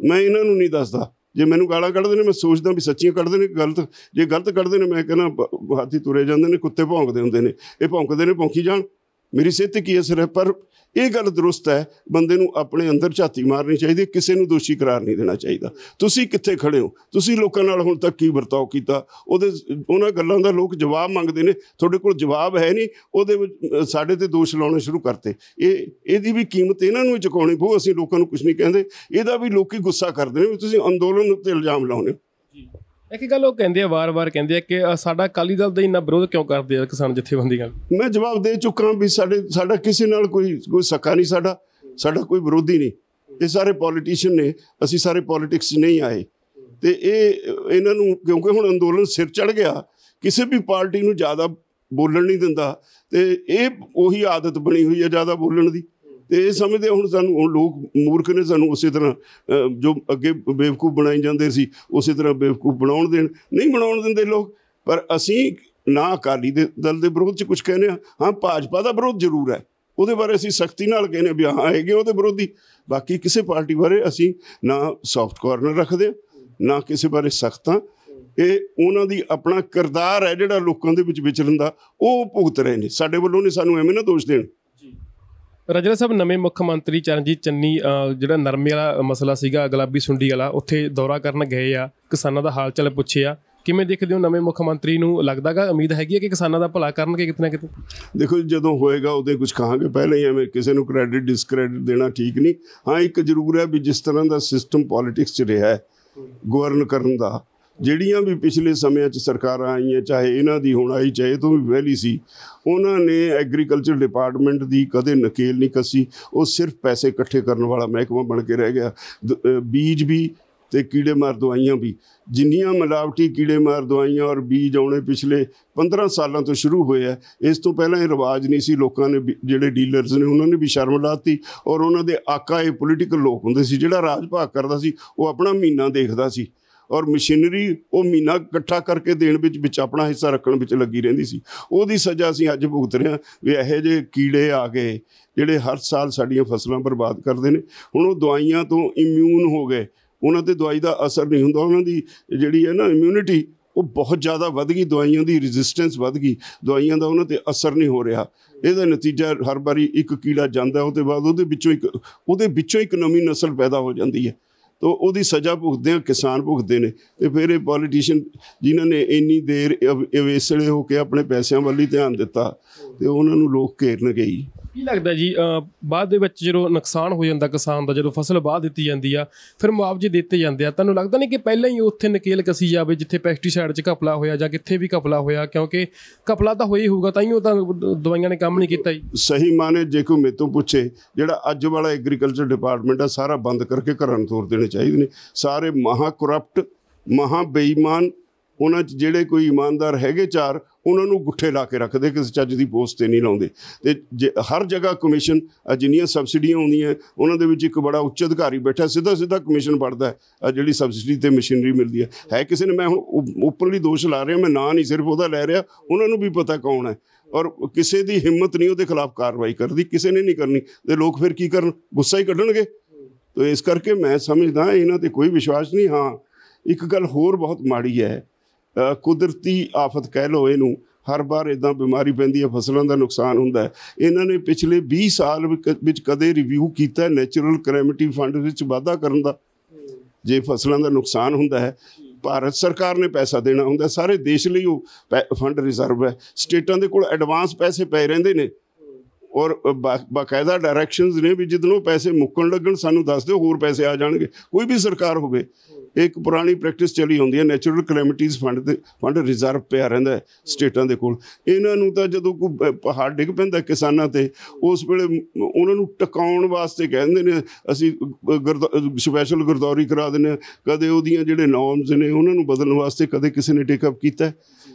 Speaker 1: मैं इन्हां नूं नहीं दसदा। जे मैनूं गालां कढ़दे ने मैं सोचदा भी सच्चियां कढ़दे ने गलत, जे गलत कढ़दे ने मैं कहना हाथी तुरे जांदे ने, कुत्ते भौंकदे हुंदे ने, ये भौंकदे ने भौंकी जाण, मेरी सेहत ते की असर है। पर ਇਹ ਗੱਲ ਦਰੁਸਤ ਹੈ, ਬੰਦੇ ਨੂੰ ਆਪਣੇ ਅੰਦਰ ਝਾਤੀ ਮਾਰਨੀ ਚਾਹੀਦੀ, ਕਿਸੇ ਨੂੰ ਦੋਸ਼ੀ ਕਰਾਰ ਨਹੀਂ ਦੇਣਾ ਚਾਹੀਦਾ। ਤੁਸੀਂ ਕਿੱਥੇ ਖੜੇ ਹੋ, ਤੁਸੀਂ ਲੋਕਾਂ ਨਾਲ ਹੁਣ ਤੱਕ ਕੀ ਵਰਤਾਓ ਕੀਤਾ, ਉਹਨਾਂ ਗੱਲਾਂ ਦਾ ਲੋਕ ਜਵਾਬ ਮੰਗਦੇ ਨੇ, ਤੁਹਾਡੇ ਕੋਲ ਜਵਾਬ ਹੈ ਨਹੀਂ, ਉਹਦੇ ਵਿੱਚ ਸਾਡੇ ਤੇ ਦੋਸ਼ ਲਾਉਣੇ ਸ਼ੁਰੂ ਕਰਤੇ। ਇਹਦੀ ਵੀ ਕੀਮਤ ਇਹਨਾਂ ਨੂੰ ਚੁਕਾਉਣੀ ਪਊ। ਅਸੀਂ ਲੋਕਾਂ ਨੂੰ ਕੁਝ ਨਹੀਂ ਕਹਿੰਦੇ, ਇਹਦਾ ਵੀ ਲੋਕੀ ਗੁੱਸਾ ਕਰਦੇ ਨੇ ਵੀ ਤੁਸੀਂ ਅੰਦੋਲਨ ਉੱਤੇ ਇਲਜ਼ਾਮ ਲਾਉਂਦੇ ਹੋ।
Speaker 2: ਇੱਕ ਗੱਲ ਉਹ ਕਹਿੰਦੇ ਆ, ਵਾਰ-ਵਾਰ ਕਹਿੰਦੇ ਆ ਕਿ ਸਾਡਾ ਅਕਾਲੀ ਦਲ ਦਾ ਇੰਨਾ ਵਿਰੋਧ ਕਿਉਂ ਕਰਦੇ ਆ ਕਿਸਾਨ ਜਥੇਬੰਦੀਆਂ।
Speaker 1: ਮੈਂ ਜਵਾਬ ਦੇ ਚੁੱਕਾ ਵੀ ਸਾਡਾ ਕਿਸੇ ਨਾਲ ਕੋਈ ਸਕਾ ਨਹੀਂ, ਸਾਡਾ ਕੋਈ ਵਿਰੋਧੀ ਨਹੀਂ। ਇਹ ਸਾਰੇ ਪੋਲੀਟੀਸ਼ੀਅਨ ਨੇ, ਅਸੀਂ ਸਾਰੇ ਪੋਲੀਟਿਕਸ ਨਹੀਂ ਆਏ। ਅਤੇ ਇਹਨਾਂ ਨੂੰ ਕਿਉਂਕਿ ਹੁਣ ਅੰਦੋਲਨ ਸਿਰ ਚੜ੍ਹ ਗਿਆ, ਕਿਸੇ ਵੀ ਪਾਰਟੀ ਨੂੰ ਜ਼ਿਆਦਾ ਬੋਲਣ ਨਹੀਂ ਦਿੰਦਾ, ਅਤੇ ਇਹ ਉਹੀ ਆਦਤ ਬਣੀ ਹੋਈ ਹੈ ਜ਼ਿਆਦਾ ਬੋਲਣ ਦੀ। ਅਤੇ ਇਹ ਸਮਝਦੇ ਹੁਣ ਸਾਨੂੰ, ਹੁਣ ਲੋਕ ਮੂਰਖ ਨੇ, ਸਾਨੂੰ ਉਸੇ ਤਰ੍ਹਾਂ ਜੋ ਅੱਗੇ ਬੇਵਕੂਫ ਬਣਾਈ ਜਾਂਦੇ ਸੀ ਉਸੇ ਤਰ੍ਹਾਂ ਬੇਵਕੂਫ ਬਣਾਉਣ ਦੇਣ, ਨਹੀਂ ਬਣਾਉਣ ਦਿੰਦੇ ਲੋਕ। ਪਰ ਅਸੀਂ ਨਾ ਅਕਾਲੀ ਦਲ ਦੇ ਵਿਰੋਧ 'ਚ ਕੁਛ ਕਹਿੰਦੇ ਹਾਂ, ਭਾਜਪਾ ਦਾ ਵਿਰੋਧ ਜ਼ਰੂਰ ਹੈ, ਉਹਦੇ ਬਾਰੇ ਅਸੀਂ ਸਖਤੀ ਨਾਲ ਕਹਿੰਦੇ ਵੀ ਹਾਂ ਹੈਗੇ ਉਹਦੇ ਵਿਰੋਧੀ। ਬਾਕੀ ਕਿਸੇ ਪਾਰਟੀ ਬਾਰੇ ਅਸੀਂ ਨਾ ਸੌਫਟ ਕਾਰਨਰ ਰੱਖਦੇ ਹਾਂ, ਨਾ ਕਿਸੇ ਬਾਰੇ ਸਖਤ ਹਾਂ। ਇਹ ਉਹਨਾਂ ਦੀ ਆਪਣਾ ਕਿਰਦਾਰ ਹੈ ਜਿਹੜਾ ਲੋਕਾਂ ਦੇ ਵਿੱਚ ਵਿਚਰਨ ਦਾ, ਉਹ ਭੁਗਤ ਰਹੇ ਨੇ। ਸਾਡੇ ਵੱਲੋਂ ਨਹੀਂ, ਸਾਨੂੰ ਐਵੇਂ ਨਾ ਦੋਸ਼ ਦੇਣ।
Speaker 2: ਰਜਲਾ ਸਾਹਿਬ, ਨਵੇਂ ਮੁੱਖ ਮੰਤਰੀ ਚਰਨਜੀਤ ਚੰਨੀ ਜਿਹੜਾ ਨਰਮੇ ਵਾਲਾ ਮਸਲਾ ਸੀਗਾ, ਗੁਲਾਬੀ ਸੁੰਡੀ ਵਾਲਾ, ਉੱਥੇ ਦੌਰਾ ਕਰਨ ਗਏ ਆ, ਕਿਸਾਨਾਂ ਦਾ ਹਾਲ ਚਾਲ ਪੁੱਛਿਆ। ਕਿਵੇਂ ਦੇਖਦੇ ਹੋ ਨਵੇਂ ਮੁੱਖ ਮੰਤਰੀ ਨੂੰ? ਲੱਗਦਾ ਗਾ, ਉਮੀਦ ਹੈਗੀ ਹੈ ਕਿ ਕਿਸਾਨਾਂ ਦਾ ਭਲਾ ਕਰਨਗੇ ਕਿਤੇ ਨਾ ਕਿਤੇ? ਦੇਖੋ,
Speaker 1: ਜਦੋਂ ਹੋਏਗਾ ਉਦੋਂ ਕੁਝ ਕਹਾਂਗੇ, ਪਹਿਲਾਂ ਹੀ ਐਵੇਂ ਕਿਸੇ ਨੂੰ ਕ੍ਰੈਡਿਟ ਡਿਸਕ੍ਰੈਡਿਟ ਦੇਣਾ ਠੀਕ ਨਹੀਂ। ਹਾਂ, ਇੱਕ ਜ਼ਰੂਰ ਹੈ ਵੀ ਜਿਸ ਤਰ੍ਹਾਂ ਦਾ ਸਿਸਟਮ ਪੋਲੀਟਿਕਸ 'ਚ ਰਿਹਾ ਹੈ ਗਵਰਨ ਕਰਨ ਦਾ, ਜਿਹੜੀਆਂ ਵੀ ਪਿਛਲੇ ਸਮਿਆਂ 'ਚ ਸਰਕਾਰਾਂ ਆਈਆਂ, ਚਾਹੇ ਇਹਨਾਂ ਦੀ ਹੁਣ ਆਈ, ਚਾਹੇ ਇਹ ਤੋਂ ਵੀ ਪਹਿਲੀ ਸੀ, ਉਹਨਾਂ ਨੇ ਐਗਰੀਕਲਚਰ ਡਿਪਾਰਟਮੈਂਟ ਦੀ ਕਦੇ ਨਕੇਲ ਨਹੀਂ ਕੱਸੀ। ਉਹ ਸਿਰਫ ਪੈਸੇ ਇਕੱਠੇ ਕਰਨ ਵਾਲਾ ਮਹਿਕਮਾ ਬਣ ਕੇ ਰਹਿ ਗਿਆ। ਬੀਜ ਵੀ ਅਤੇ ਕੀੜੇ ਮਾਰ ਦਵਾਈਆਂ ਵੀ, ਜਿੰਨੀਆਂ ਮਿਲਾਵਟੀ ਕੀੜੇ ਮਾਰ ਦਵਾਈਆਂ ਔਰ ਬੀਜ ਆਉਣੇ ਪਿਛਲੇ 15 ਸਾਲਾਂ ਤੋਂ ਸ਼ੁਰੂ ਹੋਏ ਆ। ਇਸ ਤੋਂ ਪਹਿਲਾਂ ਇਹ ਰਿਵਾਜ ਨਹੀਂ ਸੀ। ਲੋਕਾਂ ਨੇ, ਜਿਹੜੇ ਡੀਲਰਸ ਨੇ, ਉਹਨਾਂ ਨੇ ਵੀ ਸ਼ਰਮ ਲਾਤੀ। ਔਰ ਉਹਨਾਂ ਦੇ ਆਕਾ ਇਹ ਪੋਲੀਟੀਕਲ ਲੋਕ ਹੁੰਦੇ ਸੀ। ਜਿਹੜਾ ਰਾਜ ਭਾਗ ਕਰਦਾ ਸੀ ਉਹ ਆਪਣਾ ਮਹੀਨਾ ਦੇਖਦਾ ਸੀ, ਔਰ ਮਸ਼ੀਨਰੀ ਉਹ ਮਹੀਨਾ ਇਕੱਠਾ ਕਰਕੇ ਦੇਣ ਵਿੱਚ ਆਪਣਾ ਹਿੱਸਾ ਰੱਖਣ ਵਿੱਚ ਲੱਗੀ ਰਹਿੰਦੀ ਸੀ। ਉਹਦੀ ਸਜ਼ਾ ਅਸੀਂ ਅੱਜ ਭੁਗਤ ਰਹੇ ਹਾਂ ਵੀ ਇਹੋ ਜਿਹੇ ਕੀੜੇ ਆ ਗਏ ਜਿਹੜੇ ਹਰ ਸਾਲ ਸਾਡੀਆਂ ਫਸਲਾਂ ਬਰਬਾਦ ਕਰਦੇ ਨੇ। ਹੁਣ ਉਹ ਦਵਾਈਆਂ ਤੋਂ ਇਮਿਊਨ ਹੋ ਗਏ, ਉਹਨਾਂ 'ਤੇ ਦਵਾਈ ਦਾ ਅਸਰ ਨਹੀਂ ਹੁੰਦਾ। ਉਹਨਾਂ ਦੀ ਜਿਹੜੀ ਹੈ ਨਾ ਇਮਿਊਨਿਟੀ, ਉਹ ਬਹੁਤ ਜ਼ਿਆਦਾ ਵੱਧ ਗਈ, ਦਵਾਈਆਂ ਦੀ ਰੈਜ਼ਿਸਟੈਂਸ ਵੱਧ ਗਈ, ਦਵਾਈਆਂ ਦਾ ਉਹਨਾਂ 'ਤੇ ਅਸਰ ਨਹੀਂ ਹੋ ਰਿਹਾ। ਇਹਦਾ ਨਤੀਜਾ ਹਰ ਵਾਰੀ ਇੱਕ ਕੀੜਾ ਜਾਂਦਾ, ਉਹਦੇ ਬਾਅਦ ਉਹਦੇ ਵਿੱਚੋਂ ਇੱਕ ਨਵੀਂ ਨਸਲ ਪੈਦਾ ਹੋ ਜਾਂਦੀ ਹੈ। ਤਾਂ ਉਹਦੀ ਸਜ਼ਾ ਭੁਗਤਦੇ ਆ ਕਿਸਾਨ, ਭੁਗਤਦੇ ਨੇ। ਅਤੇ ਫਿਰ ਇਹ ਪੋਲੀਟੀਸ਼ੀਅਨ ਜਿਨ੍ਹਾਂ ਨੇ ਇੰਨੀ ਦੇਰ ਅਵੇਸਲੇ ਹੋ ਕੇ ਆਪਣੇ ਪੈਸਿਆਂ ਵੱਲ ਹੀ ਧਿਆਨ ਦਿੱਤਾ, ਅਤੇ ਉਹਨਾਂ ਨੂੰ ਲੋਕ ਘੇਰਨਗੇ ਹੀ।
Speaker 2: ਕੀ ਲੱਗਦਾ ਜੀ, ਬਾਅਦ ਦੇ ਵਿੱਚ ਜਦੋਂ ਨੁਕਸਾਨ ਹੋ ਜਾਂਦਾ ਕਿਸਾਨ ਦਾ, ਜਦੋਂ ਫਸਲ ਵਾਹ ਦਿੱਤੀ ਜਾਂਦੀ ਆ, ਫਿਰ ਮੁਆਵਜ਼ੇ ਦਿੱਤੇ ਜਾਂਦੇ ਆ, ਤੁਹਾਨੂੰ ਲੱਗਦਾ ਨਹੀਂ ਕਿ ਪਹਿਲਾਂ ਹੀ ਉੱਥੇ ਨਕੇਲ ਕੱਸੀ ਜਾਵੇ ਜਿੱਥੇ ਪੈਸਟੀਸਾਈਡ 'ਚ ਘਪਲਾ ਹੋਇਆ ਜਾਂ ਕਿੱਥੇ ਵੀ ਘਪਲਾ ਹੋਇਆ? ਕਿਉਂਕਿ ਘਪਲਾ ਤਾਂ ਹੋਈ ਹੋਊਗਾ, ਤਾਂ ਹੀ ਉਹ ਤਾਂ ਦਵਾਈਆਂ ਨੇ ਕੰਮ ਨਹੀਂ ਕੀਤਾ ਜੀ।
Speaker 1: ਸਹੀ ਮਾਨੇ ਜੇ ਕੋਈ ਮੇਰੇ ਤੋਂ ਪੁੱਛੇ, ਜਿਹੜਾ ਅੱਜ ਵਾਲਾ ਐਗਰੀਕਲਚਰ ਡਿਪਾਰਟਮੈਂਟ ਆ, ਸਾਰਾ ਬੰਦ ਕਰਕੇ ਘਰਾਂ ਨੂੰ ਤੋਰ ਦੇਣੇ ਚਾਹੀਦੇ ਨੇ। ਸਾਰੇ ਮਹਾ ਕਰਪਟ, ਮਹਾ ਬੇਈਮਾਨ, ਉਹਨਾਂ 'ਚ ਜਿਹੜੇ ਕੋਈ ਇਮਾਨਦਾਰ ਹੈਗੇ ਚਾਰ, ਉਹਨਾਂ ਨੂੰ ਗੁੱਠੇ ਲਾ ਕੇ ਰੱਖਦੇ, ਕਿਸੇ ਚੱਜ ਦੀ ਪੋਸਟ 'ਤੇ ਨਹੀਂ ਲਾਉਂਦੇ। ਅਤੇ ਜੇ ਹਰ ਜਗ੍ਹਾ ਕਮਿਸ਼ਨ, ਜਿੰਨੀਆਂ ਸਬਸਿਡੀਆਂ ਆਉਂਦੀਆਂ ਉਹਨਾਂ ਦੇ ਵਿੱਚ ਇੱਕ ਬੜਾ ਉੱਚ ਅਧਿਕਾਰੀ ਬੈਠਾ, ਸਿੱਧਾ ਕਮਿਸ਼ਨ ਵੱਢਦਾ ਹੈ। ਜਿਹੜੀ ਸਬਸਿਡੀ 'ਤੇ ਮਸ਼ੀਨਰੀ ਮਿਲਦੀ ਹੈ ਕਿਸੇ ਨੇ, ਮੈਂ ਹੁਣ ਉੱਪਰਲੀ ਦੋਸ਼ ਲਾ ਰਿਹਾ, ਮੈਂ ਨਾਂ ਨਹੀਂ ਸਿਰਫ ਉਹਦਾ ਲੈ ਰਿਹਾ, ਉਹਨਾਂ ਨੂੰ ਵੀ ਪਤਾ ਕੌਣ ਹੈ। ਔਰ ਕਿਸੇ ਦੀ ਹਿੰਮਤ ਨਹੀਂ ਉਹਦੇ ਖਿਲਾਫ ਕਾਰਵਾਈ ਕਰਦੀ, ਕਿਸੇ ਨੇ ਨਹੀਂ ਕਰਨੀ। ਅਤੇ ਲੋਕ ਫਿਰ ਕੀ ਕਰਨ, ਗੁੱਸਾ ਹੀ ਕੱਢਣਗੇ। ਤਾਂ ਇਸ ਕਰਕੇ ਮੈਂ ਸਮਝਦਾ ਇਹਨਾਂ 'ਤੇ ਕੋਈ ਵਿਸ਼ਵਾਸ ਨਹੀਂ। ਹਾਂ, ਇੱਕ ਗੱਲ ਹੋਰ ਬਹੁਤ ਮਾੜੀ ਹੈ, ਕੁਦਰਤੀ ਆਫਤ ਕਹਿ ਲਓ ਇਹਨੂੰ, ਹਰ ਵਾਰ ਇੱਦਾਂ ਬਿਮਾਰੀ ਪੈਂਦੀ ਹੈ, ਫਸਲਾਂ ਦਾ ਨੁਕਸਾਨ ਹੁੰਦਾ ਹੈ। ਇਹਨਾਂ ਨੇ ਪਿਛਲੇ 20 ਸਾਲ ਵਿੱਚ ਕਦੇ ਰਿਵਿਊ ਕੀਤਾ ਨੈਚੁਰਲ ਕਲੈਮਿਟੀ ਫੰਡ ਵਿੱਚ ਵਾਧਾ ਕਰਨ ਦਾ? ਜੇ ਫਸਲਾਂ ਦਾ ਨੁਕਸਾਨ ਹੁੰਦਾ ਹੈ, ਭਾਰਤ ਸਰਕਾਰ ਨੇ ਪੈਸਾ ਦੇਣਾ ਹੁੰਦਾ, ਸਾਰੇ ਦੇਸ਼ ਲਈ ਉਹ ਫੰਡ ਰਿਜ਼ਰਵ ਹੈ। ਸਟੇਟਾਂ ਦੇ ਕੋਲ ਐਡਵਾਂਸ ਪੈਸੇ ਪਏ ਰਹਿੰਦੇ ਨੇ, ਔਰ ਬਾਕਾਇਦਾ ਡਾਇਰੈਕਸ਼ਨਸ ਨੇ ਵੀ ਜਦੋਂ ਪੈਸੇ ਮੁੱਕਣ ਲੱਗਣ ਸਾਨੂੰ ਦੱਸ ਦਿਓ, ਹੋਰ ਪੈਸੇ ਆ ਜਾਣਗੇ। ਕੋਈ ਵੀ ਸਰਕਾਰ ਹੋਵੇ, ਇੱਕ ਪੁਰਾਣੀ ਪ੍ਰੈਕਟਿਸ ਚੱਲੀ ਹੁੰਦੀ ਹੈ, ਨੈਚੁਰਲ ਕਲੈਮਿਟੀਜ਼ ਫੰਡ ਰਿਜ਼ਰਵ ਪਿਆ ਰਹਿੰਦਾ ਹੈ ਸਟੇਟਾਂ ਦੇ ਕੋਲ। ਇਹਨਾਂ ਨੂੰ ਤਾਂ ਜਦੋਂ ਕੋਈ ਪਹਾੜ ਡਿੱਗ ਪੈਂਦਾ ਕਿਸਾਨਾਂ 'ਤੇ, ਉਸ ਵੇਲੇ ਉਹਨਾਂ ਨੂੰ ਟਿਕਾਉਣ ਵਾਸਤੇ ਕਹਿੰਦੇ ਨੇ ਅਸੀਂ ਸਪੈਸ਼ਲ ਗਰਦੌਰੀ ਕਰਾ ਦਿੰਦੇ ਹਾਂ। ਕਦੇ ਉਹਦੀਆਂ ਜਿਹੜੇ ਨੋਰਮਸ ਨੇ ਉਹਨਾਂ ਨੂੰ ਬਦਲਣ ਵਾਸਤੇ ਕਦੇ ਕਿਸੇ ਨੇ ਟੇਕਅਪ ਕੀਤਾ?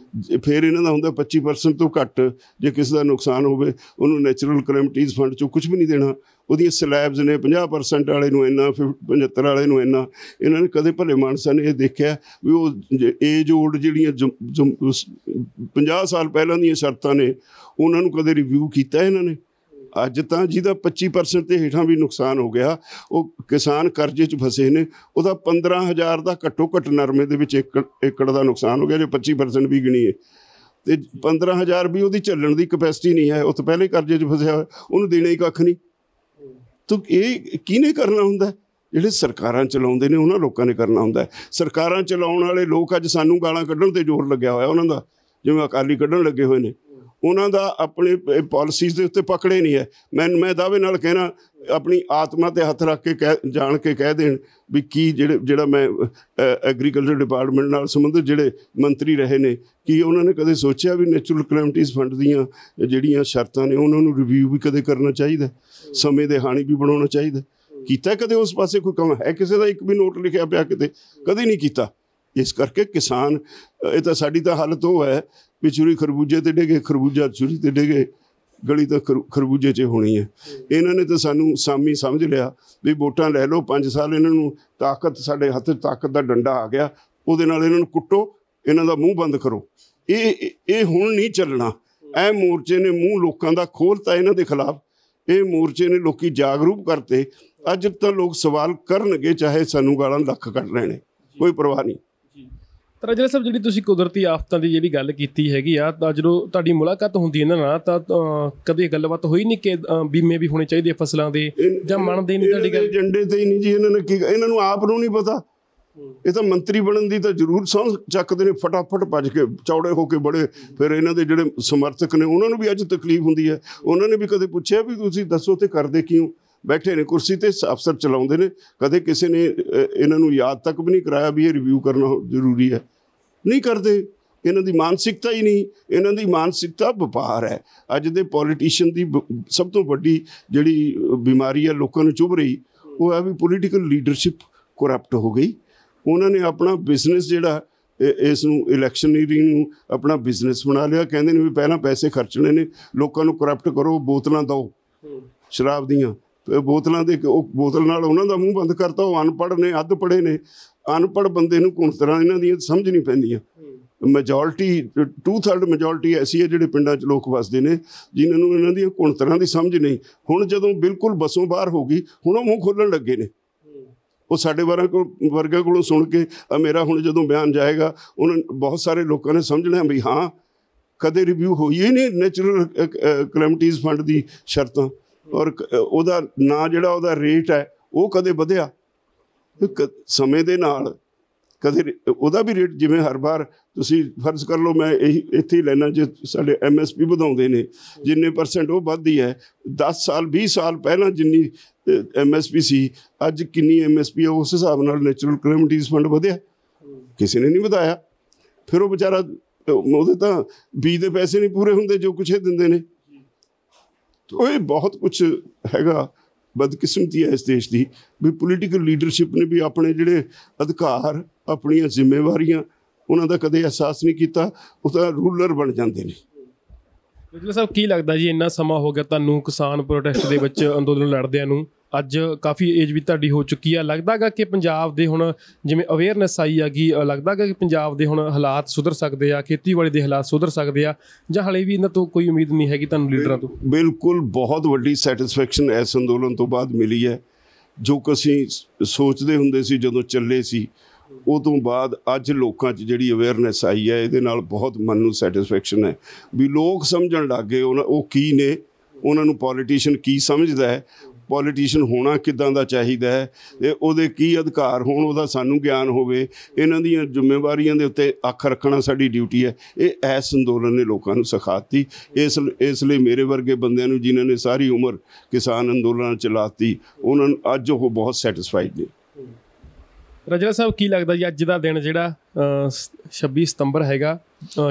Speaker 1: ਫਿਰ ਇਹਨਾਂ ਦਾ ਹੁੰਦਾ 25% ਤੋਂ ਘੱਟ ਜੇ ਕਿਸੇ ਦਾ ਨੁਕਸਾਨ ਹੋਵੇ ਉਹਨੂੰ ਨੈਚੁਰਲ ਕੈਲੈਮਿਟੀਜ਼ ਫੰਡ 'ਚੋਂ ਕੁਝ ਵੀ ਨਹੀਂ ਦੇਣਾ। ਉਹਦੀਆਂ ਸਲੈਬਸ ਨੇ 50% ਵਾਲੇ ਨੂੰ ਇੰਨਾ, 75 ਵਾਲੇ ਨੂੰ ਇੰਨਾ। ਇਹਨਾਂ ਨੇ ਕਦੇ ਭਲੇ ਮਾਨਸਾਂ ਨੇ ਇਹ ਦੇਖਿਆ ਵੀ ਉਹ ਏਜ ਓਲਡ ਜਿਹੜੀਆਂ 50 ਸਾਲ ਪਹਿਲਾਂ ਦੀਆਂ ਸ਼ਰਤਾਂ ਨੇ ਉਹਨਾਂ ਨੂੰ ਕਦੇ ਰਿਵਿਊ ਕੀਤਾ ਇਹਨਾਂ ਨੇ? ਅੱਜ ਤਾਂ ਜਿਹਦਾ 25% ਤੇ ਹੇਠਾਂ ਵੀ ਨੁਕਸਾਨ ਹੋ ਗਿਆ, ਉਹ ਕਿਸਾਨ ਕਰਜ਼ੇ 'ਚ ਫਸੇ ਨੇ, ਉਹਦਾ 15,000 ਦਾ ਘੱਟੋ ਘੱਟ ਨਰਮੇ ਦੇ ਵਿੱਚ ਏਕੜ ਦਾ ਨੁਕਸਾਨ ਹੋ ਗਿਆ ਜੇ 25% ਵੀ ਗਿਣੀਏ। ਅਤੇ 15,000 ਵੀ ਉਹਦੀ ਝੱਲਣ ਦੀ ਕਪੈਸਿਟੀ ਨਹੀਂ ਹੈ, ਉਹ ਤਾਂ ਪਹਿਲੇ ਕਰਜ਼ੇ 'ਚ ਫਸਿਆ ਹੋਇਆ, ਉਹਨੂੰ ਦੇਣਾ ਹੀ ਕੱਖ ਨਹੀਂ। ਤਾਂ ਇਹ ਕਿਹਨੇ ਕਰਨਾ ਹੁੰਦਾ? ਜਿਹੜੇ ਸਰਕਾਰਾਂ ਚਲਾਉਂਦੇ ਨੇ ਉਹਨਾਂ ਲੋਕਾਂ ਨੇ ਕਰਨਾ ਹੁੰਦਾ। ਸਰਕਾਰਾਂ ਚਲਾਉਣ ਵਾਲੇ ਲੋਕ ਅੱਜ ਸਾਨੂੰ ਗਾਲਾਂ ਕੱਢਣ 'ਤੇ ਜ਼ੋਰ ਲੱਗਿਆ ਹੋਇਆ ਉਹਨਾਂ ਦਾ, ਜਿਵੇਂ ਅਕਾਲੀ ਕੱਢਣ ਲੱਗੇ ਹੋਏ ਨੇ। ਉਹਨਾਂ ਦਾ ਆਪਣੇ ਪਾਲਿਸੀਜ਼ ਦੇ ਉੱਤੇ ਪਕੜੇ ਨਹੀਂ ਹੈ। ਮੈਂ ਦਾਅਵੇ ਨਾਲ ਕਹਿਣਾ, ਆਪਣੀ ਆਤਮਾ 'ਤੇ ਹੱਥ ਰੱਖ ਕੇ ਜਾਣ ਕੇ ਕਹਿ ਦੇਣ ਵੀ ਕੀ ਜਿਹੜਾ ਮੈਂ ਐਗਰੀਕਲਚਰ ਡਿਪਾਰਟਮੈਂਟ ਨਾਲ ਸੰਬੰਧਿਤ ਜਿਹੜੇ ਮੰਤਰੀ ਰਹੇ ਨੇ, ਕੀ ਉਹਨਾਂ ਨੇ ਕਦੇ ਸੋਚਿਆ ਵੀ ਨੈਚੁਰਲ ਕੈਲੈਮਿਟੀਜ਼ ਫੰਡ ਦੀਆਂ ਜਿਹੜੀਆਂ ਸ਼ਰਤਾਂ ਨੇ ਉਹਨਾਂ ਨੂੰ ਰਿਵਿਊ ਵੀ ਕਦੇ ਕਰਨਾ ਚਾਹੀਦਾ, ਸਮੇਂ ਦੇ ਹਾਣੀ ਵੀ ਬਣਾਉਣਾ ਚਾਹੀਦਾ? ਕੀਤਾ ਕਦੇ ਉਸ ਪਾਸੇ ਕੋਈ ਕੰਮ ਹੈ? ਕਿਸੇ ਦਾ ਇੱਕ ਵੀ ਨੋਟ ਲਿਖਿਆ ਪਿਆ ਕਿਤੇ? ਕਦੇ ਨਹੀਂ ਕੀਤਾ। ਇਸ ਕਰਕੇ ਕਿਸਾਨ, ਇਹ ਤਾਂ ਸਾਡੀ ਤਾਂ ਹਾਲਤ ਉਹ ਹੈ ਵੀ ਛੁਰੀ ਖਰਬੂਜੇ 'ਤੇ ਡਿੱਗੇ, ਖਰਬੂਜਾ ਛੁਰੀ 'ਤੇ ਡਿੱਗੇ, ਗਲੀ ਤਾਂ ਖਰਬੂਜੇ 'ਚ ਹੋਣੀ ਹੈ। ਇਹਨਾਂ ਨੇ ਤਾਂ ਸਾਨੂੰ ਸਾਮੀ ਸਮਝ ਲਿਆ ਵੀ ਵੋਟਾਂ ਲੈ ਲਓ 5 ਸਾਲ, ਇਹਨਾਂ ਨੂੰ ਤਾਕਤ, ਸਾਡੇ ਹੱਥ ਤਾਕਤ ਦਾ ਡੰਡਾ ਆ ਗਿਆ, ਉਹਦੇ ਨਾਲ ਇਹਨਾਂ ਨੂੰ ਕੁੱਟੋ, ਇਹਨਾਂ ਦਾ ਮੂੰਹ ਬੰਦ ਕਰੋ। ਇਹ ਹੁਣ ਨਹੀਂ ਚੱਲਣਾ। ਇਹ ਮੋਰਚੇ ਨੇ ਮੂੰਹ ਲੋਕਾਂ ਦਾ ਖੋਲ੍ਹਤਾ ਇਹਨਾਂ ਦੇ ਖਿਲਾਫ। ਇਹ ਮੋਰਚੇ ਨੇ ਲੋਕੀ ਜਾਗਰੂਕ ਕਰਤੇ। ਅੱਜ ਤਾਂ ਲੋਕ ਸਵਾਲ ਕਰਨਗੇ, ਚਾਹੇ ਸਾਨੂੰ ਗਾਲਾਂ ਲੱਖ ਕੱਢ ਲੈਣੇ, ਕੋਈ ਪਰਵਾਹ ਨਹੀਂ।
Speaker 2: ਤਾਂ ਰਾਜਾ ਸਾਹਿਬ, ਜਿਹੜੀ ਤੁਸੀਂ ਕੁਦਰਤੀ ਆਫਤਾਂ ਦੀ ਜਿਹੜੀ ਗੱਲ ਕੀਤੀ ਹੈਗੀ ਆ, ਤਾਂ ਜਦੋਂ ਤੁਹਾਡੀ ਮੁਲਾਕਾਤ ਹੁੰਦੀ ਇਹਨਾਂ ਨਾਲ ਤਾਂ ਕਦੇ ਗੱਲਬਾਤ ਹੋਈ ਨਹੀਂ ਕਿ ਬੀਮੇ ਵੀ ਹੋਣੇ ਚਾਹੀਦੇ ਫਸਲਾਂ ਦੇ, ਜਾਂ ਮੰਨਦੇ ਨਹੀਂ ਤੁਹਾਡੀ ਗੱਲ?
Speaker 1: ਏਜੰਡੇ ਤੇ ਹੀ ਨਹੀਂ ਜੀ। ਇਹਨਾਂ ਨੇ ਕੀ, ਇਹਨਾਂ ਨੂੰ ਆਪ ਨੂੰ ਨਹੀਂ ਪਤਾ। ਇਹ ਤਾਂ ਮੰਤਰੀ ਬਣਨ ਦੀ ਤਾਂ ਜ਼ਰੂਰ ਸਹੁੰ ਚੱਕਦੇ ਨੇ, ਫਟਾਫਟ ਭੱਜ ਕੇ ਚੌੜੇ ਹੋ ਕੇ ਬੜੇ। ਫਿਰ ਇਹਨਾਂ ਦੇ ਜਿਹੜੇ ਸਮਰਥਕ ਨੇ ਉਹਨਾਂ ਨੂੰ ਵੀ ਅੱਜ ਤਕਲੀਫ ਹੁੰਦੀ ਹੈ। ਉਹਨਾਂ ਨੇ ਵੀ ਕਦੇ ਪੁੱਛਿਆ ਵੀ ਤੁਸੀਂ ਦੱਸੋ ਤੇ ਕਰਦੇ ਕਿਉਂ? ਬੈਠੇ ਨੇ ਕੁਰਸੀ 'ਤੇ, ਅਫਸਰ ਚਲਾਉਂਦੇ ਨੇ। ਕਦੇ ਕਿਸੇ ਨੇ ਇਹਨਾਂ ਨੂੰ ਯਾਦ ਤੱਕ ਵੀ ਨਹੀਂ ਕਰਾਇਆ ਵੀ ਇਹ ਰਿਵਿਊ ਕਰਨਾ ਜ਼ਰੂਰੀ ਹੈ। ਨਹੀਂ ਕਰਦੇ। ਇਹਨਾਂ ਦੀ ਮਾਨਸਿਕਤਾ ਹੀ ਨਹੀਂ। ਇਹਨਾਂ ਦੀ ਮਾਨਸਿਕਤਾ ਵਪਾਰ ਹੈ। ਅੱਜ ਦੇ ਪੋਲੀਟੀਸ਼ੀਅਨ ਦੀ ਸਭ ਤੋਂ ਵੱਡੀ ਜਿਹੜੀ ਬਿਮਾਰੀ ਹੈ ਲੋਕਾਂ ਨੂੰ ਚੁੱਭ ਰਹੀ, ਉਹ ਹੈ ਵੀ ਪੋਲੀਟੀਕਲ ਲੀਡਰਸ਼ਿਪ ਕਰਪਟ ਹੋ ਗਈ। ਉਹਨਾਂ ਨੇ ਆਪਣਾ ਬਿਜ਼ਨਸ ਜਿਹੜਾ ਇਸ ਨੂੰ ਇਲੈਕਸ਼ਨਰੀ ਨੂੰ ਆਪਣਾ ਬਿਜ਼ਨਸ ਬਣਾ ਲਿਆ। ਕਹਿੰਦੇ ਨੇ ਵੀ ਪਹਿਲਾਂ ਪੈਸੇ ਖਰਚਣੇ ਨੇ, ਲੋਕਾਂ ਨੂੰ ਕਰਪਟ ਕਰੋ, ਬੋਤਲਾਂ ਦਿਓ ਸ਼ਰਾਬ ਦੀਆਂ, ਬੋਤਲਾਂ ਦੇ ਉਹ ਬੋਤਲ ਨਾਲ ਉਹਨਾਂ ਦਾ ਮੂੰਹ ਬੰਦ ਕਰਤਾ। ਉਹ ਅਨਪੜ੍ਹ ਨੇ, ਅੱਧ ਪੜ੍ਹੇ ਨੇ। ਅਨਪੜ੍ਹ ਬੰਦੇ ਨੂੰ ਕੁਣ ਤਰ੍ਹਾਂ ਇਹਨਾਂ ਦੀਆਂ ਸਮਝ ਨਹੀਂ ਪੈਂਦੀਆਂ। ਮੈਜੋਰਟੀ 2/3 ਮੈਜੋਰਟੀ ਐਸੀ ਹੈ ਜਿਹੜੇ ਪਿੰਡਾਂ 'ਚ ਲੋਕ ਵੱਸਦੇ ਨੇ ਜਿਨ੍ਹਾਂ ਨੂੰ ਇਹਨਾਂ ਦੀਆਂ ਕੁਣ ਤਰ੍ਹਾਂ ਦੀ ਸਮਝ ਨਹੀਂ। ਹੁਣ ਜਦੋਂ ਬਿਲਕੁਲ ਬੱਸੋਂ ਬਾਹਰ ਹੋ ਗਈ, ਹੁਣ ਉਹ ਮੂੰਹ ਖੋਲ੍ਹਣ ਲੱਗੇ ਨੇ। ਉਹ ਸਾਡੇ ਵਰਗਿਆਂ ਕੋਲੋਂ ਸੁਣ ਕੇ ਮੇਰਾ ਹੁਣ ਜਦੋਂ ਬਿਆਨ ਜਾਏਗਾ, ਉਹਨਾਂ ਬਹੁਤ ਸਾਰੇ ਲੋਕਾਂ ਨੇ ਸਮਝਣਾ ਵੀ ਹਾਂ, ਕਦੇ ਰਿਵਿਊ ਹੋਈ ਹੀ ਨਹੀਂ ਨੈਚੁਰਲ ਕੈਲੈਮਿਟੀਜ਼ ਫੰਡ ਦੀ ਸ਼ਰਤਾਂ, ਔਰ ਉਹਦਾ ਨਾ ਜਿਹੜਾ ਉਹਦਾ ਰੇਟ ਹੈ ਉਹ ਕਦੇ ਵਧਿਆ ਸਮੇਂ ਦੇ ਨਾਲ। ਕਦੇ ਉਹਦਾ ਵੀ ਰੇਟ, ਜਿਵੇਂ ਹਰ ਵਾਰ ਤੁਸੀਂ ਫਰਜ਼ ਕਰ ਲਓ, ਮੈਂ ਇਹੀ ਇੱਥੇ ਹੀ ਲੈਣਾ, ਜੇ ਸਾਡੇ MSP ਵਧਾਉਂਦੇ ਨੇ ਜਿੰਨੇ % ਉਹ ਵੱਧਦੀ ਹੈ। 10 ਸਾਲ 20 ਸਾਲ ਪਹਿਲਾਂ ਜਿੰਨੀ MSP ਸੀ, ਅੱਜ ਕਿੰਨੀ MSP ਹੈ, ਉਸ ਹਿਸਾਬ ਨਾਲ ਨੈਚੁਰਲ ਕੈਲੈਮਿਟੀਜ਼ ਫੰਡ ਵਧਿਆ? ਕਿਸੇ ਨੇ ਨਹੀਂ ਵਧਾਇਆ। ਫਿਰ ਉਹ ਵਿਚਾਰਾ, ਉਹਦੇ ਤਾਂ ਬੀਜ ਦੇ ਪੈਸੇ ਨਹੀਂ ਪੂਰੇ ਹੁੰਦੇ ਜੋ ਕੁਛ ਇਹ ਦਿੰਦੇ ਨੇ। ਉਹ ਇਹ ਬਹੁਤ ਕੁਛ ਹੈਗਾ। ਬਦਕਿਸਮਤੀ ਹੈ ਇਸ ਦੇਸ਼ ਦੀ ਵੀ ਪੋਲੀਟੀਕਲ ਲੀਡਰਸ਼ਿਪ ਨੇ ਵੀ ਆਪਣੇ ਜਿਹੜੇ ਅਧਿਕਾਰ, ਆਪਣੀਆਂ ਜ਼ਿੰਮੇਵਾਰੀਆਂ, ਉਹਨਾਂ ਦਾ ਕਦੇ ਅਹਿਸਾਸ ਨਹੀਂ ਕੀਤਾ। ਉਹ ਤਾਂ ਰੂਲਰ ਬਣ ਜਾਂਦੇ ਨੇ।
Speaker 2: ਰਾਜਾ ਸਾਹਿਬ, ਕੀ ਲੱਗਦਾ ਜੀ, ਇੰਨਾ ਸਮਾਂ ਹੋ ਗਿਆ ਤੁਹਾਨੂੰ ਕਿਸਾਨ ਪ੍ਰੋਟੈਸਟ ਦੇ ਵਿੱਚ ਅੰਦੋਲਨ ਲੜਦਿਆਂ ਨੂੰ, ਅੱਜ ਕਾਫੀ ਏਜ ਵੀ ਤੁਹਾਡੀ ਹੋ ਚੁੱਕੀ ਆ, ਲੱਗਦਾ ਗਾ ਕਿ ਪੰਜਾਬ ਦੇ ਹੁਣ ਜਿਵੇਂ ਅਵੇਅਰਨੈਸ ਆਈ ਹੈਗੀ, ਲੱਗਦਾ ਗਾ ਕਿ ਪੰਜਾਬ ਦੇ ਹੁਣ ਹਾਲਾਤ ਸੁਧਰ ਸਕਦੇ ਆ, ਖੇਤੀਬਾੜੀ ਦੇ ਹਾਲਾਤ ਸੁਧਰ ਸਕਦੇ ਆ, ਜਾਂ ਹਾਲੇ ਵੀ ਇਹਨਾਂ ਤੋਂ ਕੋਈ ਉਮੀਦ ਨਹੀਂ ਹੈਗੀ ਤੁਹਾਨੂੰ ਲੀਡਰਾਂ ਤੋਂ?
Speaker 1: ਬਿਲਕੁਲ ਬਹੁਤ ਵੱਡੀ ਸੈਟਿਸਫੈਕਸ਼ਨ ਇਸ ਅੰਦੋਲਨ ਤੋਂ ਬਾਅਦ ਮਿਲੀ ਹੈ। ਜੋ ਕਿ ਅਸੀਂ ਸੋਚਦੇ ਹੁੰਦੇ ਸੀ ਜਦੋਂ ਚੱਲੇ ਸੀ, ਉਹ ਤੋਂ ਬਾਅਦ ਅੱਜ ਲੋਕਾਂ 'ਚ ਜਿਹੜੀ ਅਵੇਅਰਨੈਸ ਆਈ ਹੈ, ਇਹਦੇ ਨਾਲ ਬਹੁਤ ਮਨ ਨੂੰ ਸੈਟਿਸਫੈਕਸ਼ਨ ਹੈ ਵੀ ਲੋਕ ਸਮਝਣ ਲੱਗ ਗਏ ਉਹ ਕੀ ਨੇ, ਉਹਨਾਂ ਨੂੰ ਪੋਲੀਟੀਸ਼ੀਅਨ ਕੀ ਸਮਝਦਾ ਹੈ, ਪੋਲੀਟੀਸ਼ੀਅਨ ਹੋਣਾ ਕਿੱਦਾਂ ਦਾ ਚਾਹੀਦਾ ਹੈ, ਅਤੇ ਉਹਦੇ ਕੀ ਅਧਿਕਾਰ ਹੋਣ, ਉਹਦਾ ਸਾਨੂੰ ਗਿਆਨ ਹੋਵੇ। ਇਹਨਾਂ ਦੀਆਂ ਜ਼ਿੰਮੇਵਾਰੀਆਂ ਦੇ ਉੱਤੇ ਅੱਖ ਰੱਖਣਾ ਸਾਡੀ ਡਿਊਟੀ ਹੈ। ਇਹ ਇਸ ਅੰਦੋਲਨ ਨੇ ਲੋਕਾਂ ਨੂੰ ਸਿਖਾਤੀ। ਇਸ ਲਈ ਮੇਰੇ ਵਰਗੇ ਬੰਦਿਆਂ ਨੂੰ, ਜਿਨ੍ਹਾਂ ਨੇ ਸਾਰੀ ਉਮਰ ਕਿਸਾਨ ਅੰਦੋਲਨ ਚਲਾਤੀ, ਉਹਨਾਂ ਨੂੰ ਅੱਜ ਉਹ ਬਹੁਤ ਸੈਟਿਸਫਾਈਡ ਨੇ।
Speaker 2: ਰਾਜਾ ਸਾਹਿਬ, ਕੀ ਲੱਗਦਾ ਜੀ, ਅੱਜ ਦਾ ਦਿਨ ਜਿਹੜਾ 26 ਸਤੰਬਰ ਹੈਗਾ,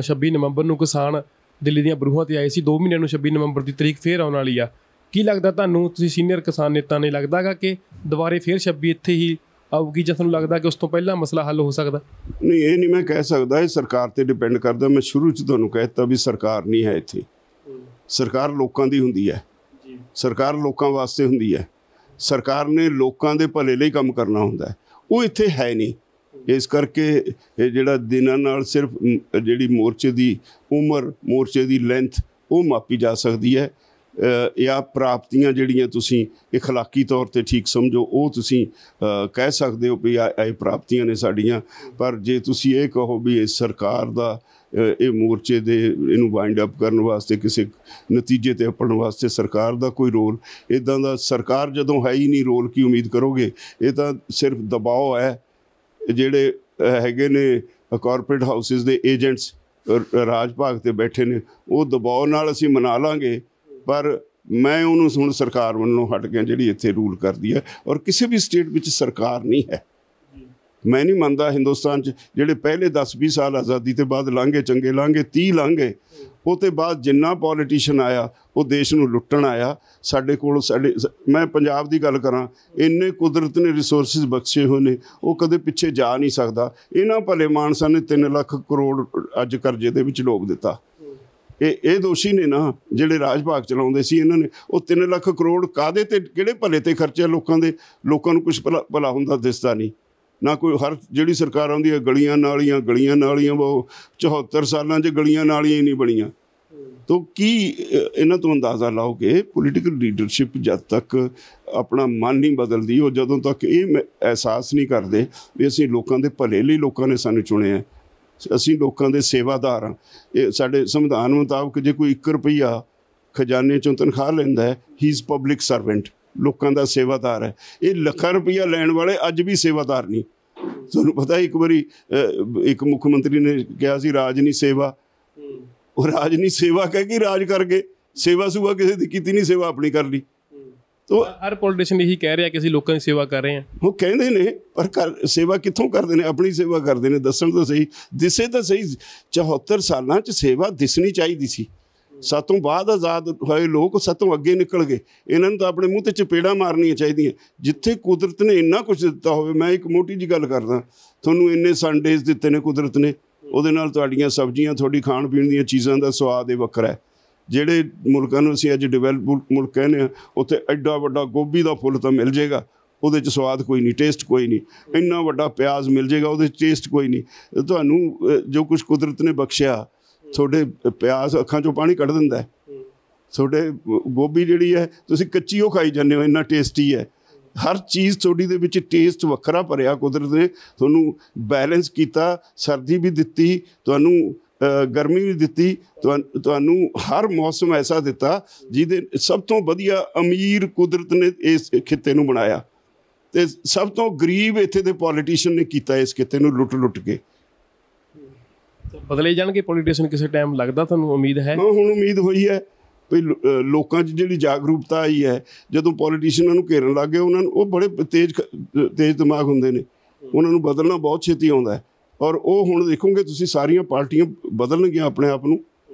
Speaker 2: 26 ਨਵੰਬਰ ਨੂੰ ਕਿਸਾਨ ਦਿੱਲੀ ਦੀਆਂ ਬਰੂਹਾਂ 'ਤੇ ਆਏ ਸੀ, 2 ਮਹੀਨਿਆਂ ਨੂੰ 26 ਨਵੰਬਰ ਦੀ ਤਰੀਕ ਫੇਰ ਆਉਣ ਵਾਲੀ ਆ। ਕੀ ਲੱਗਦਾ ਤੁਹਾਨੂੰ, ਤੁਸੀਂ ਸੀਨੀਅਰ ਕਿਸਾਨ ਨੇਤਾ ਨੇ, ਲੱਗਦਾ ਗਾ ਕਿ ਦੁਬਾਰੇ ਫੇਰ 26 ਇੱਥੇ ਹੀ ਆਊਗੀ, ਜਾਂ ਤੁਹਾਨੂੰ ਲੱਗਦਾ ਕਿ ਉਸ ਤੋਂ ਪਹਿਲਾਂ ਮਸਲਾ ਹੱਲ ਹੋ ਸਕਦਾ?
Speaker 1: ਨਹੀਂ, ਇਹ ਨਹੀਂ ਮੈਂ ਕਹਿ ਸਕਦਾ, ਇਹ ਸਰਕਾਰ ਤੇ ਡਿਪੈਂਡ ਕਰਦਾ। ਮੈਂ ਸ਼ੁਰੂ 'ਚ ਤੁਹਾਨੂੰ ਕਹਿ ਦਿੱਤਾ ਵੀ ਸਰਕਾਰ ਨਹੀਂ ਹੈ ਇੱਥੇ, ਸਰਕਾਰ ਲੋਕਾਂ ਦੀ ਹੁੰਦੀ ਹੈ, ਸਰਕਾਰ ਲੋਕਾਂ ਵਾਸਤੇ ਹੁੰਦੀ ਹੈ, ਸਰਕਾਰ ਨੇ ਲੋਕਾਂ ਦੇ ਭਲੇ ਲਈ ਕੰਮ ਕਰਨਾ ਹੁੰਦਾ ਹੈ, ਉਹ ਇੱਥੇ ਹੈ ਨਹੀਂ। ਇਸ ਕਰਕੇ ਇਹ ਜਿਹੜਾ ਦਿਨਾਂ ਨਾਲ ਸਿਰਫ ਜਿਹੜੀ ਮੋਰਚੇ ਦੀ ਉਮਰ, ਮੋਰਚੇ ਦੀ ਲੈਂਥ ਉਹ ਮਾਪੀ ਜਾ ਸਕਦੀ ਹੈ, ਜਾਂ ਪ੍ਰਾਪਤੀਆਂ ਜਿਹੜੀਆਂ ਤੁਸੀਂ ਇਖਲਾਕੀ ਤੌਰ 'ਤੇ ਠੀਕ ਸਮਝੋ ਉਹ ਤੁਸੀਂ ਕਹਿ ਸਕਦੇ ਹੋ ਵੀ ਇਹ ਪ੍ਰਾਪਤੀਆਂ ਨੇ ਸਾਡੀਆਂ। ਪਰ ਜੇ ਤੁਸੀਂ ਇਹ ਕਹੋ ਵੀ ਇਹ ਸਰਕਾਰ ਦਾ ਇਹ ਮੋਰਚੇ ਦੇ ਇਹਨੂੰ ਵਾਈਂਡ ਅਪ ਕਰਨ ਵਾਸਤੇ, ਕਿਸੇ ਨਤੀਜੇ 'ਤੇ ਅੱਪਣ ਵਾਸਤੇ ਸਰਕਾਰ ਦਾ ਕੋਈ ਰੋਲ, ਇੱਦਾਂ ਦਾ ਸਰਕਾਰ ਜਦੋਂ ਹੈ ਹੀ ਨਹੀਂ, ਰੋਲ ਕੀ ਉਮੀਦ ਕਰੋਗੇ? ਇਹ ਤਾਂ ਸਿਰਫ ਦਬਾਓ ਹੈ। ਜਿਹੜੇ ਹੈਗੇ ਨੇ ਕਾਰਪੋਰੇਟ ਹਾਊਸਿਸ ਦੇ ਏਜੰਟਸ ਰਾਜ ਭਾਗ 'ਤੇ ਬੈਠੇ ਨੇ, ਉਹ ਦਬਾਅ ਨਾਲ ਅਸੀਂ ਮਨਾ ਲਾਂਗੇ, ਪਰ ਮੈਂ ਉਹਨੂੰ ਹੁਣ ਸਰਕਾਰ ਵੱਲੋਂ ਹਟ ਕੇ ਜਿਹੜੀ ਇੱਥੇ ਰੂਲ ਕਰਦੀ ਹੈ, ਔਰ ਕਿਸੇ ਵੀ ਸਟੇਟ ਵਿੱਚ ਸਰਕਾਰ ਨਹੀਂ ਹੈ। ਮੈਂ ਨਹੀਂ ਮੰਨਦਾ ਹਿੰਦੁਸਤਾਨ 'ਚ ਜਿਹੜੇ ਪਹਿਲੇ 10-20 ਸਾਲ ਆਜ਼ਾਦੀ ਤੋਂ ਬਾਅਦ ਲੰਘੇ, ਚੰਗੇ ਲੰਘੇ, 30 ਲੰਘੇ, ਉਹ ਤੋਂ ਬਾਅਦ ਜਿੰਨਾ ਪੋਲੀਟੀਸ਼ੀਅਨ ਆਇਆ ਉਹ ਦੇਸ਼ ਨੂੰ ਲੁੱਟਣ ਆਇਆ। ਸਾਡੇ ਕੋਲ ਮੈਂ ਪੰਜਾਬ ਦੀ ਗੱਲ ਕਰਾਂ, ਇੰਨੇ ਕੁਦਰਤ ਨੇ ਰਿਸੋਰਸਿਸ ਬਖਸ਼ੇ ਹੋਏ ਨੇ, ਉਹ ਕਦੇ ਪਿੱਛੇ ਜਾ ਨਹੀਂ ਸਕਦਾ। ਇਹਨਾਂ ਭਲੇ ਮਾਨਸਾਂ ਨੇ 3 ਲੱਖ ਕਰੋੜ ਅੱਜ ਕਰਜ਼ੇ ਦੇ ਵਿੱਚ ਡੋਬ ਦਿੱਤਾ। ਇਹ ਦੋਸ਼ੀ ਨੇ ਨਾ ਜਿਹੜੇ ਰਾਜ ਭਾਗ ਚਲਾਉਂਦੇ ਸੀ, ਇਹਨਾਂ ਨੇ ਉਹ 3 ਲੱਖ ਕਰੋੜ ਕਾਹਦੇ ਤੇ, ਕਿਹੜੇ ਭਲੇ ਤੇ ਖਰਚੇ ਲੋਕਾਂ ਦੇ? ਲੋਕਾਂ ਨੂੰ ਕੁਛ ਭਲਾ ਹੁੰਦਾ ਦਿਸਦਾ ਨਹੀਂ ਨਾ ਕੋਈ। ਹਰ ਜਿਹੜੀ ਸਰਕਾਰ ਆਉਂਦੀ ਹੈ ਗਲੀਆਂ ਨਾਲੀਆਂ, ਉਹ 74 ਸਾਲਾਂ 'ਚ ਗਲੀਆਂ ਨਾਲੀਆਂ ਹੀ ਨਹੀਂ ਬਣੀਆਂ। ਤਾਂ ਕੀ ਇਹਨਾਂ ਤੋਂ ਅੰਦਾਜ਼ਾ ਲਾਓ ਕਿ ਪੋਲੀਟੀਕਲ ਲੀਡਰਸ਼ਿਪ ਜਦ ਤੱਕ ਆਪਣਾ ਮਨ ਨਹੀਂ ਬਦਲਦੀ, ਉਹ ਜਦੋਂ ਤੱਕ ਇਹ ਅਹਿਸਾਸ ਨਹੀਂ ਕਰਦੇ ਵੀ ਅਸੀਂ ਲੋਕਾਂ ਦੇ ਭਲੇ ਲਈ ਲੋਕਾਂ ਨੇ ਸਾਨੂੰ ਚੁਣਿਆ, ਅਸੀਂ ਲੋਕਾਂ ਦੇ ਸੇਵਾਦਾਰ ਹਾਂ। ਇਹ ਸਾਡੇ ਸੰਵਿਧਾਨ ਮੁਤਾਬਕ ਜੇ ਕੋਈ 1 ਰੁਪਈਆ ਖਜ਼ਾਨੇ 'ਚੋਂ ਤਨਖਾਹ ਲੈਂਦਾ ਹੈ, ਹੀ ਇਜ਼ ਪਬਲਿਕ ਸਰਵੈਂਟ, ਲੋਕਾਂ ਦਾ ਸੇਵਾਦਾਰ ਹੈ। ਇਹ ਲੱਖਾਂ ਰੁਪਈਆ ਲੈਣ ਵਾਲੇ ਅੱਜ ਵੀ ਸੇਵਾਦਾਰ ਨਹੀਂ। ਤੁਹਾਨੂੰ ਪਤਾ ਇੱਕ ਵਾਰੀ ਇੱਕ ਮੁੱਖ ਮੰਤਰੀ ਨੇ ਕਿਹਾ ਸੀ ਰਾਜ ਨਹੀਂ ਸੇਵਾ, ਉਹ ਰਾਜ ਨਹੀਂ ਸੇਵਾ ਕਹਿ ਕੇ ਰਾਜ ਕਰ ਗਏ। ਸੇਵਾ ਸੁਵਾ ਕਿਸੇ ਦੀ ਕੀਤੀ ਨਹੀਂ, ਸੇਵਾ ਆਪਣੀ ਕਰ ਲਈ। ਤੋ
Speaker 2: ਹਰ ਪੋਲੀਟੀਸ਼ੀਅਨ ਇਹੀ ਕਹਿ ਰਿਹਾ ਕਿ ਅਸੀਂ ਲੋਕਾਂ ਦੀ ਸੇਵਾ ਕਰ ਰਹੇ ਹਾਂ।
Speaker 1: ਉਹ ਕਹਿੰਦੇ ਨੇ, ਪਰ ਸੇਵਾ ਕਿੱਥੋਂ ਕਰਦੇ ਨੇ? ਆਪਣੀ ਸੇਵਾ ਕਰਦੇ ਨੇ। ਦੱਸਣ ਤਾਂ ਸਹੀ, ਦਿਸੇ ਤਾਂ ਸਹੀ। 74 ਸਾਲਾਂ 'ਚ ਸੇਵਾ ਦਿਸਣੀ ਚਾਹੀਦੀ ਸੀ। ਸਾਤੋਂ ਬਾਅਦ ਆਜ਼ਾਦ ਹੋਏ ਲੋਕ ਸਾਤੋਂ ਅੱਗੇ ਨਿਕਲ ਗਏ। ਇਹਨਾਂ ਨੂੰ ਤਾਂ ਆਪਣੇ ਮੂੰਹ 'ਤੇ ਚਪੇੜਾਂ ਮਾਰਨੀਆਂ ਚਾਹੀਦੀਆਂ। ਜਿੱਥੇ ਕੁਦਰਤ ਨੇ ਇੰਨਾ ਕੁਛ ਦਿੱਤਾ ਹੋਵੇ, ਮੈਂ ਇੱਕ ਮੋਟੀ ਜਿਹੀ ਗੱਲ ਕਰਦਾ, ਤੁਹਾਨੂੰ ਇੰਨੇ ਸੰਡੇਜ਼ ਦਿੱਤੇ ਨੇ ਕੁਦਰਤ ਨੇ, ਉਹਦੇ ਨਾਲ ਤੁਹਾਡੀਆਂ ਸਬਜ਼ੀਆਂ, ਤੁਹਾਡੀ ਖਾਣ ਪੀਣ ਦੀਆਂ ਚੀਜ਼ਾਂ ਦਾ ਸਵਾਦ ਹੀ ਵੱਖਰਾ ਹੈ। ਜਿਹੜੇ ਮੁਲਕਾਂ ਨੂੰ ਅਸੀਂ ਅੱਜ ਡਿਵੈਲਪ ਮੁਲਕ ਕਹਿੰਦੇ ਹਾਂ, ਉੱਥੇ ਐਡਾ ਵੱਡਾ ਗੋਭੀ ਦਾ ਫੁੱਲ ਤਾਂ ਮਿਲ ਜਾਏਗਾ, ਉਹਦੇ 'ਚ ਸਵਾਦ ਕੋਈ ਨਹੀਂ, ਟੇਸਟ ਕੋਈ ਨਹੀਂ। ਇੰਨਾ ਵੱਡਾ ਪਿਆਜ਼ ਮਿਲ ਜਾਏਗਾ, ਉਹਦੇ 'ਚ ਟੇਸਟ ਕੋਈ ਨਹੀਂ। ਤੁਹਾਨੂੰ ਜੋ ਕੁਛ ਕੁਦਰਤ ਨੇ ਬਖਸ਼ਿਆ, ਤੁਹਾਡੇ ਪਿਆਜ਼ ਅੱਖਾਂ 'ਚੋਂ ਪਾਣੀ ਕੱਢ ਦਿੰਦਾ ਹੈ। ਤੁਹਾਡੇ ਗੋਭੀ ਜਿਹੜੀ ਹੈ ਤੁਸੀਂ ਕੱਚੀ ਉਹ ਖਾਈ ਜਾਂਦੇ ਹੋ, ਇੰਨਾ ਟੇਸਟੀ ਹੈ। ਹਰ ਚੀਜ਼ ਤੁਹਾਡੀ ਦੇ ਵਿੱਚ ਟੇਸਟ ਵੱਖਰਾ ਭਰਿਆ। ਕੁਦਰਤ ਨੇ ਤੁਹਾਨੂੰ ਬੈਲੈਂਸ ਕੀਤਾ, ਸਰਦੀ ਵੀ ਦਿੱਤੀ, ਤੁਹਾਨੂੰ ਗਰਮੀ ਵੀ ਦਿੱਤੀ, ਤੁਹਾਨੂੰ ਹਰ ਮੌਸਮ ਐਸਾ ਦਿੱਤਾ ਜਿਹਦੇ ਸਭ ਤੋਂ ਵਧੀਆ ਅਮੀਰ ਕੁਦਰਤ ਨੇ ਇਸ ਖਿੱਤੇ ਨੂੰ ਬਣਾਇਆ, ਅਤੇ ਸਭ ਤੋਂ ਗਰੀਬ ਇੱਥੇ ਦੇ ਪੋਲੀਟੀਸ਼ੀਅਨ ਨੇ ਕੀਤਾ ਇਸ ਖਿੱਤੇ ਨੂੰ ਲੁੱਟ ਕੇ।
Speaker 2: ਬਦਲੇ ਜਾਣਗੇ ਪੋਲੀਟੀਸ਼ੀਅਨ ਕਿਸੇ ਟਾਈਮ, ਲੱਗਦਾ ਤੁਹਾਨੂੰ? ਉਮੀਦ ਹੈ?
Speaker 1: ਹਾਂ, ਹੁਣ ਉਮੀਦ ਹੋਈ ਹੈ ਵੀ ਲੋਕਾਂ 'ਚ ਜਿਹੜੀ ਜਾਗਰੂਕਤਾ ਆਈ ਹੈ, ਜਦੋਂ ਪੋਲੀਟੀਸ਼ੀਅਨਾਂ ਨੂੰ ਘੇਰਨ ਲੱਗ ਗਏ, ਉਹਨਾਂ ਨੂੰ, ਉਹ ਬੜੇ ਤੇਜ਼ ਦਿਮਾਗ ਹੁੰਦੇ ਨੇ, ਉਹਨਾਂ ਨੂੰ ਬਦਲਣਾ ਬਹੁਤ ਛੇਤੀ ਆਉਂਦਾ ਹੈ। ਔਰ ਉਹ ਹੁਣ ਦੇਖੋਗੇ ਤੁਸੀਂ ਸਾਰੀਆਂ ਪਾਰਟੀਆਂ ਬਦਲਣਗੀਆਂ ਆਪਣੇ ਆਪ ਨੂੰ,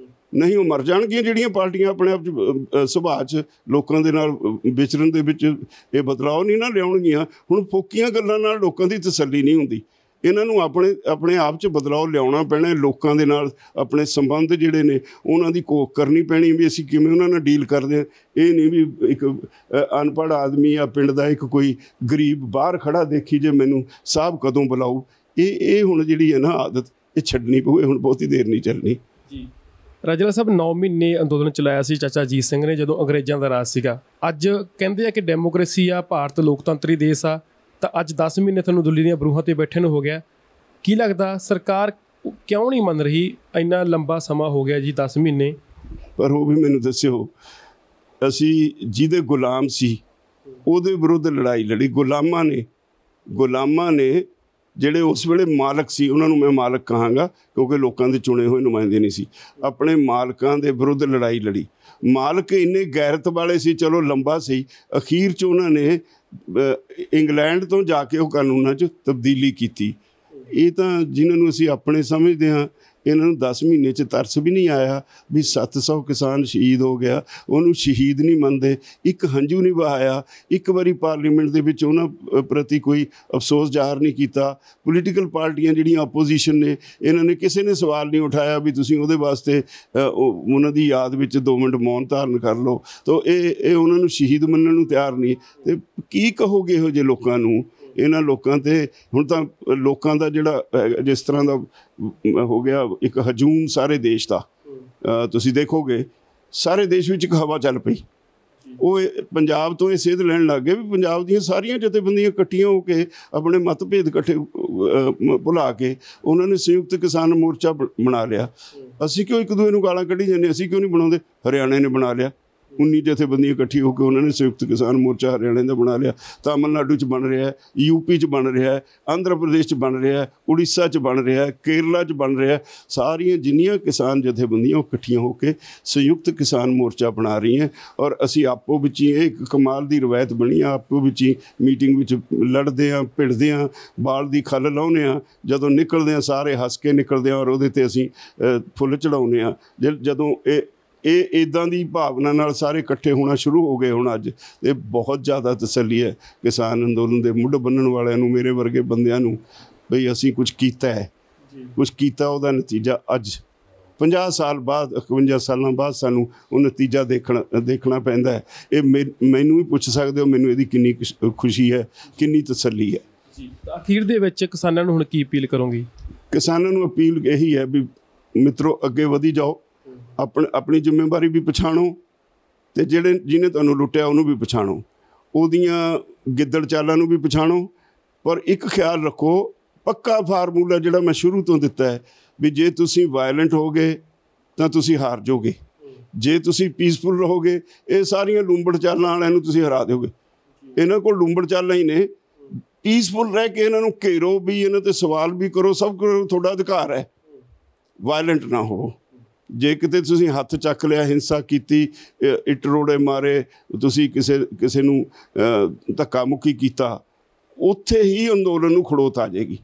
Speaker 1: ਨਹੀਂ ਉਹ ਮਰ ਜਾਣਗੀਆਂ ਜਿਹੜੀਆਂ ਪਾਰਟੀਆਂ ਆਪਣੇ ਆਪ 'ਚ ਸੁਭਾਅ 'ਚ ਲੋਕਾਂ ਦੇ ਨਾਲ ਵਿਚਰਨ ਦੇ ਵਿੱਚ ਇਹ ਬਦਲਾਅ ਨਹੀਂ ਨਾ ਲਿਆਉਣਗੀਆਂ। ਹੁਣ ਫੋਕੀਆਂ ਗੱਲਾਂ ਨਾਲ ਲੋਕਾਂ ਦੀ ਤਸੱਲੀ ਨਹੀਂ ਹੁੰਦੀ। ਇਹਨਾਂ ਨੂੰ ਆਪਣੇ ਆਪ 'ਚ ਬਦਲਾਅ ਲਿਆਉਣਾ ਪੈਣਾ। ਲੋਕਾਂ ਦੇ ਨਾਲ ਆਪਣੇ ਸੰਬੰਧ ਜਿਹੜੇ ਨੇ ਉਹਨਾਂ ਦੀ ਕੋਕ ਕਰਨੀ ਪੈਣੀ, ਵੀ ਅਸੀਂ ਕਿਵੇਂ ਉਹਨਾਂ ਨਾਲ ਡੀਲ ਕਰਦੇ ਹਾਂ। ਇਹ ਨਹੀਂ ਵੀ ਇੱਕ ਅਨਪੜ੍ਹ ਆਦਮੀ ਜਾਂ ਪਿੰਡ ਦਾ ਇੱਕ ਕੋਈ ਗਰੀਬ ਬਾਹਰ ਖੜਾ ਦੇਖੀ ਜੇ ਮੈਨੂੰ ਸਾਹਿਬ ਕਦੋਂ ਬੁਲਾਊ। ਇਹ ਹੁਣ ਜਿਹੜੀ ਹੈ ਨਾ ਆਦਤ, ਇਹ ਛੱਡਣੀ ਪਊ, ਇਹ ਹੁਣ ਬਹੁਤੀ ਦੇਰ ਨਹੀਂ ਚੱਲਣੀ
Speaker 2: ਜੀ। ਰਾਜੇਲਾ ਸਾਹਿਬ, 9 ਮਹੀਨੇ ਅੰਦੋਲਨ ਚਲਾਇਆ ਸੀ ਚਾਚਾ ਅਜੀਤ ਸਿੰਘ ਨੇ ਜਦੋਂ ਅੰਗਰੇਜ਼ਾਂ ਦਾ ਰਾਜ ਸੀਗਾ। ਅੱਜ ਕਹਿੰਦੇ ਆ ਕਿ ਡੈਮੋਕ੍ਰੇਸੀ ਆ, ਭਾਰਤ ਲੋਕਤੰਤਰੀ ਦੇਸ਼ ਆ, ਤਾਂ ਅੱਜ 10 ਮਹੀਨੇ ਤੁਹਾਨੂੰ ਦਿੱਲੀ ਦੀਆਂ ਬਰੂਹਾਂ 'ਤੇ ਬੈਠੇ ਨੂੰ ਹੋ ਗਿਆ। ਕੀ ਲੱਗਦਾ ਸਰਕਾਰ ਕਿਉਂ ਨਹੀਂ ਮੰਨ ਰਹੀ? ਇੰਨਾ ਲੰਬਾ ਸਮਾਂ ਹੋ ਗਿਆ ਜੀ, 10 ਮਹੀਨੇ।
Speaker 1: ਪਰ ਉਹ ਵੀ ਮੈਨੂੰ ਦੱਸਿਓ, ਅਸੀਂ ਜਿਹਦੇ ਗੁਲਾਮ ਸੀ ਉਹਦੇ ਵਿਰੁੱਧ ਲੜਾਈ ਲੜੀ। ਗੁਲਾਮਾਂ ਨੇ ਜਿਹੜੇ ਉਸ ਵੇਲੇ ਮਾਲਕ ਸੀ, ਉਹਨਾਂ ਨੂੰ ਮੈਂ ਮਾਲਕ ਕਹਾਂਗਾ ਕਿਉਂਕਿ ਲੋਕਾਂ ਦੇ ਚੁਣੇ ਹੋਏ ਨੁਮਾਇੰਦੇ ਨਹੀਂ ਸੀ, ਆਪਣੇ ਮਾਲਕਾਂ ਦੇ ਵਿਰੁੱਧ ਲੜਾਈ ਲੜੀ। ਮਾਲਕ ਇੰਨੇ ਗੈਰਤ ਵਾਲੇ ਸੀ, ਚਲੋ ਲੰਬਾ ਸੀ, ਅਖੀਰ 'ਚ ਉਹਨਾਂ ਨੇ ਇੰਗਲੈਂਡ ਤੋਂ ਜਾ ਕੇ ਉਹ ਕਾਨੂੰਨਾਂ 'ਚ ਤਬਦੀਲੀ ਕੀਤੀ। ਇਹ ਤਾਂ ਜਿਨ੍ਹਾਂ ਨੂੰ ਅਸੀਂ ਆਪਣੇ ਸਮਝਦੇ ਹਾਂ, ਇਹਨਾਂ ਨੂੰ 10 ਮਹੀਨੇ 'ਚ ਤਰਸ ਵੀ ਨਹੀਂ ਆਇਆ ਵੀ 700 ਕਿਸਾਨ ਸ਼ਹੀਦ ਹੋ ਗਿਆ, ਉਹਨੂੰ ਸ਼ਹੀਦ ਨਹੀਂ ਮੰਨਦੇ, ਇੱਕ ਹੰਝੂ ਨਹੀਂ ਵਹਾਇਆ, ਇੱਕ ਵਾਰੀ ਪਾਰਲੀਮੈਂਟ ਦੇ ਵਿੱਚ ਉਹਨਾਂ ਪ੍ਰਤੀ ਕੋਈ ਅਫਸੋਸ ਜ਼ਾਹਰ ਨਹੀਂ ਕੀਤਾ। ਪੋਲੀਟੀਕਲ ਪਾਰਟੀਆਂ ਜਿਹੜੀਆਂ ਆਪੋਜੀਸ਼ਨ ਨੇ, ਇਹਨਾਂ ਨੇ ਕਿਸੇ ਨੇ ਸਵਾਲ ਨਹੀਂ ਉਠਾਇਆ ਵੀ ਤੁਸੀਂ ਉਹਦੇ ਵਾਸਤੇ ਉਹਨਾਂ ਦੀ ਯਾਦ ਵਿੱਚ 2 ਮਿੰਟ ਮੌਨ ਧਾਰਨ ਕਰ ਲਓ। ਤਾਂ ਇਹ ਉਹਨਾਂ ਨੂੰ ਸ਼ਹੀਦ ਮੰਨਣ ਨੂੰ ਤਿਆਰ ਨਹੀਂ। ਅਤੇ ਕੀ ਕਹੋਗੇ ਇਹੋ ਜਿਹੇ ਲੋਕਾਂ ਨੂੰ? ਇਹਨਾਂ ਲੋਕਾਂ 'ਤੇ ਹੁਣ ਤਾਂ ਲੋਕਾਂ ਦਾ ਜਿਹੜਾ ਜਿਸ ਤਰ੍ਹਾਂ ਦਾ ਹੋ ਗਿਆ ਇੱਕ ਹਜੂਮ ਸਾਰੇ ਦੇਸ਼ ਦਾ, ਤੁਸੀਂ ਦੇਖੋਗੇ ਸਾਰੇ ਦੇਸ਼ ਵਿੱਚ ਇੱਕ ਹਵਾ ਚੱਲ ਪਈ। ਉਹ ਪੰਜਾਬ ਤੋਂ ਇਹ ਸੇਧ ਲੈਣ ਲੱਗ ਗਏ ਵੀ ਪੰਜਾਬ ਦੀਆਂ ਸਾਰੀਆਂ ਜਥੇਬੰਦੀਆਂ ਇਕੱਠੀਆਂ ਹੋ ਕੇ ਆਪਣੇ ਮਤਭੇਦ ਇਕੱਠੇ ਭੁਲਾ ਕੇ ਉਹਨਾਂ ਨੇ ਸੰਯੁਕਤ ਕਿਸਾਨ ਮੋਰਚਾ ਬਣਾ ਲਿਆ। ਅਸੀਂ ਕਿਉਂ ਇੱਕ ਦੂਜੇ ਨੂੰ ਗਾਲਾਂ ਕੱਢੀ ਜਾਂਦੇ? ਅਸੀਂ ਕਿਉਂ ਨਹੀਂ ਬਣਾਉਂਦੇ? ਹਰਿਆਣੇ ਨੇ ਬਣਾ ਲਿਆ, 19 ਜਥੇਬੰਦੀਆਂ ਇਕੱਠੀ ਹੋ ਕੇ ਉਹਨਾਂ ਨੇ ਸੰਯੁਕਤ ਕਿਸਾਨ ਮੋਰਚਾ ਹਰਿਆਣੇ ਦਾ ਬਣਾ ਲਿਆ। ਤਾਮਿਲਨਾਡੂ 'ਚ ਬਣ ਰਿਹਾ, ਯੂਪੀ 'ਚ ਬਣ ਰਿਹਾ, ਆਂਧਰਾ ਪ੍ਰਦੇਸ਼ 'ਚ ਬਣ ਰਿਹਾ, ਉੜੀਸਾ 'ਚ ਬਣ ਰਿਹਾ, ਕੇਰਲਾ 'ਚ ਬਣ ਰਿਹਾ। ਸਾਰੀਆਂ ਜਿੰਨੀਆਂ ਕਿਸਾਨ ਜਥੇਬੰਦੀਆਂ ਉਹ ਇਕੱਠੀਆਂ ਹੋ ਕੇ ਸੰਯੁਕਤ ਕਿਸਾਨ ਮੋਰਚਾ ਬਣਾ ਰਹੀਆਂ। ਔਰ ਅਸੀਂ ਆਪੋ ਵਿੱਚ ਹੀ, ਇਹ ਇੱਕ ਕਮਾਲ ਦੀ ਰਵਾਇਤ ਬਣੀ ਆ, ਆਪੋ ਵਿੱਚ ਹੀ ਮੀਟਿੰਗ ਵਿੱਚ ਲੜਦੇ ਹਾਂ, ਭਿੜਦੇ ਹਾਂ, ਬਾਲ ਦੀ ਖੱਲ ਲਾਉਂਦੇ ਹਾਂ, ਜਦੋਂ ਨਿਕਲਦੇ ਹਾਂ ਸਾਰੇ ਹੱਸ ਕੇ ਨਿਕਲਦੇ ਹਾਂ ਔਰ ਉਹਦੇ 'ਤੇ ਅਸੀਂ ਫੁੱਲ ਚੜਾਉਂਦੇ ਹਾਂ। ਜਦੋਂ ਇਹ ਇੱਦਾਂ ਦੀ ਭਾਵਨਾ ਨਾਲ ਸਾਰੇ ਇਕੱਠੇ ਹੋਣਾ ਸ਼ੁਰੂ ਹੋ ਗਏ ਹੁਣ ਅੱਜ, ਇਹ ਬਹੁਤ ਜ਼ਿਆਦਾ ਤਸੱਲੀ ਹੈ ਕਿਸਾਨ ਅੰਦੋਲਨ ਦੇ ਮੁੱਢ ਬੰਨ੍ਹਣ ਵਾਲਿਆਂ ਨੂੰ, ਮੇਰੇ ਵਰਗੇ ਬੰਦਿਆਂ ਨੂੰ, ਬਈ ਅਸੀਂ ਕੁਝ ਕੀਤਾ ਹੈ, ਕੁਝ ਕੀਤਾ। ਉਹਦਾ ਨਤੀਜਾ ਅੱਜ 50 ਸਾਲ ਬਾਅਦ, 51 ਸਾਲਾਂ ਬਾਅਦ ਸਾਨੂੰ ਉਹ ਨਤੀਜਾ ਦੇਖਣਾ ਪੈਂਦਾ ਹੈ। ਇਹ ਮੈਨੂੰ ਵੀ ਪੁੱਛ ਸਕਦੇ ਹੋ ਮੈਨੂੰ ਇਹਦੀ ਕਿੰਨੀ ਖੁਸ਼ੀ ਹੈ, ਕਿੰਨੀ ਤਸੱਲੀ ਹੈ
Speaker 2: ਜੀ। ਅਖੀਰ ਦੇ ਵਿੱਚ ਕਿਸਾਨਾਂ ਨੂੰ ਹੁਣ ਕੀ ਅਪੀਲ ਕਰੋਗੇ?
Speaker 1: ਕਿਸਾਨਾਂ ਨੂੰ ਅਪੀਲ ਇਹੀ ਹੈ ਵੀ ਮਿੱਤਰੋ ਅੱਗੇ ਵਧੀ ਜਾਓ, ਆਪਣੀ ਜ਼ਿੰਮੇਵਾਰੀ ਵੀ ਪਛਾਣੋ, ਅਤੇ ਜਿਹਨੇ ਤੁਹਾਨੂੰ ਲੁੱਟਿਆ ਉਹਨੂੰ ਵੀ ਪਛਾਣੋ, ਉਹਦੀਆਂ ਗਿੱਦੜ ਚਾਲਾਂ ਨੂੰ ਵੀ ਪਛਾਣੋ। ਪਰ ਇੱਕ ਖਿਆਲ ਰੱਖੋ, ਪੱਕਾ ਫਾਰਮੂਲਾ ਜਿਹੜਾ ਮੈਂ ਸ਼ੁਰੂ ਤੋਂ ਦਿੱਤਾ ਹੈ ਵੀ ਜੇ ਤੁਸੀਂ ਵਾਇਲੈਂਟ ਹੋਗੇ ਤਾਂ ਤੁਸੀਂ ਹਾਰ ਜਾਓਗੇ, ਜੇ ਤੁਸੀਂ ਪੀਸਫੁਲ ਰਹੋਗੇ ਇਹ ਸਾਰੀਆਂ ਲੂੰਬੜ ਚਾਲਾਂ ਵਾਲਿਆਂ ਨੂੰ ਤੁਸੀਂ ਹਰਾ ਦਿਓਗੇ। ਇਹਨਾਂ ਕੋਲ ਲੂੰਬੜ ਚਾਲਾਂ ਹੀ ਨੇ। ਪੀਸਫੁਲ ਰਹਿ ਕੇ ਇਹਨਾਂ ਨੂੰ ਘੇਰੋ, ਵੀ ਇਹਨਾਂ 'ਤੇ ਸਵਾਲ ਵੀ ਕਰੋ, ਸਭ ਕਰੋ, ਤੁਹਾਡਾ ਅਧਿਕਾਰ ਹੈ। ਵਾਇਲੈਂਟ ਨਾ ਹੋ। ਜੇ ਕਿਤੇ ਤੁਸੀਂ ਹੱਥ ਚੱਕ ਲਿਆ, ਹਿੰਸਾ ਕੀਤੀ, ਇੱਟ ਰੋੜੇ ਮਾਰੇ, ਤੁਸੀਂ ਕਿਸੇ ਨੂੰ ਧੱਕਾ ਮੁੱਕੀ ਕੀਤਾ, ਉੱਥੇ ਹੀ ਅੰਦੋਲਨ ਨੂੰ ਖੜੋਤ ਆ ਜਾਏਗੀ,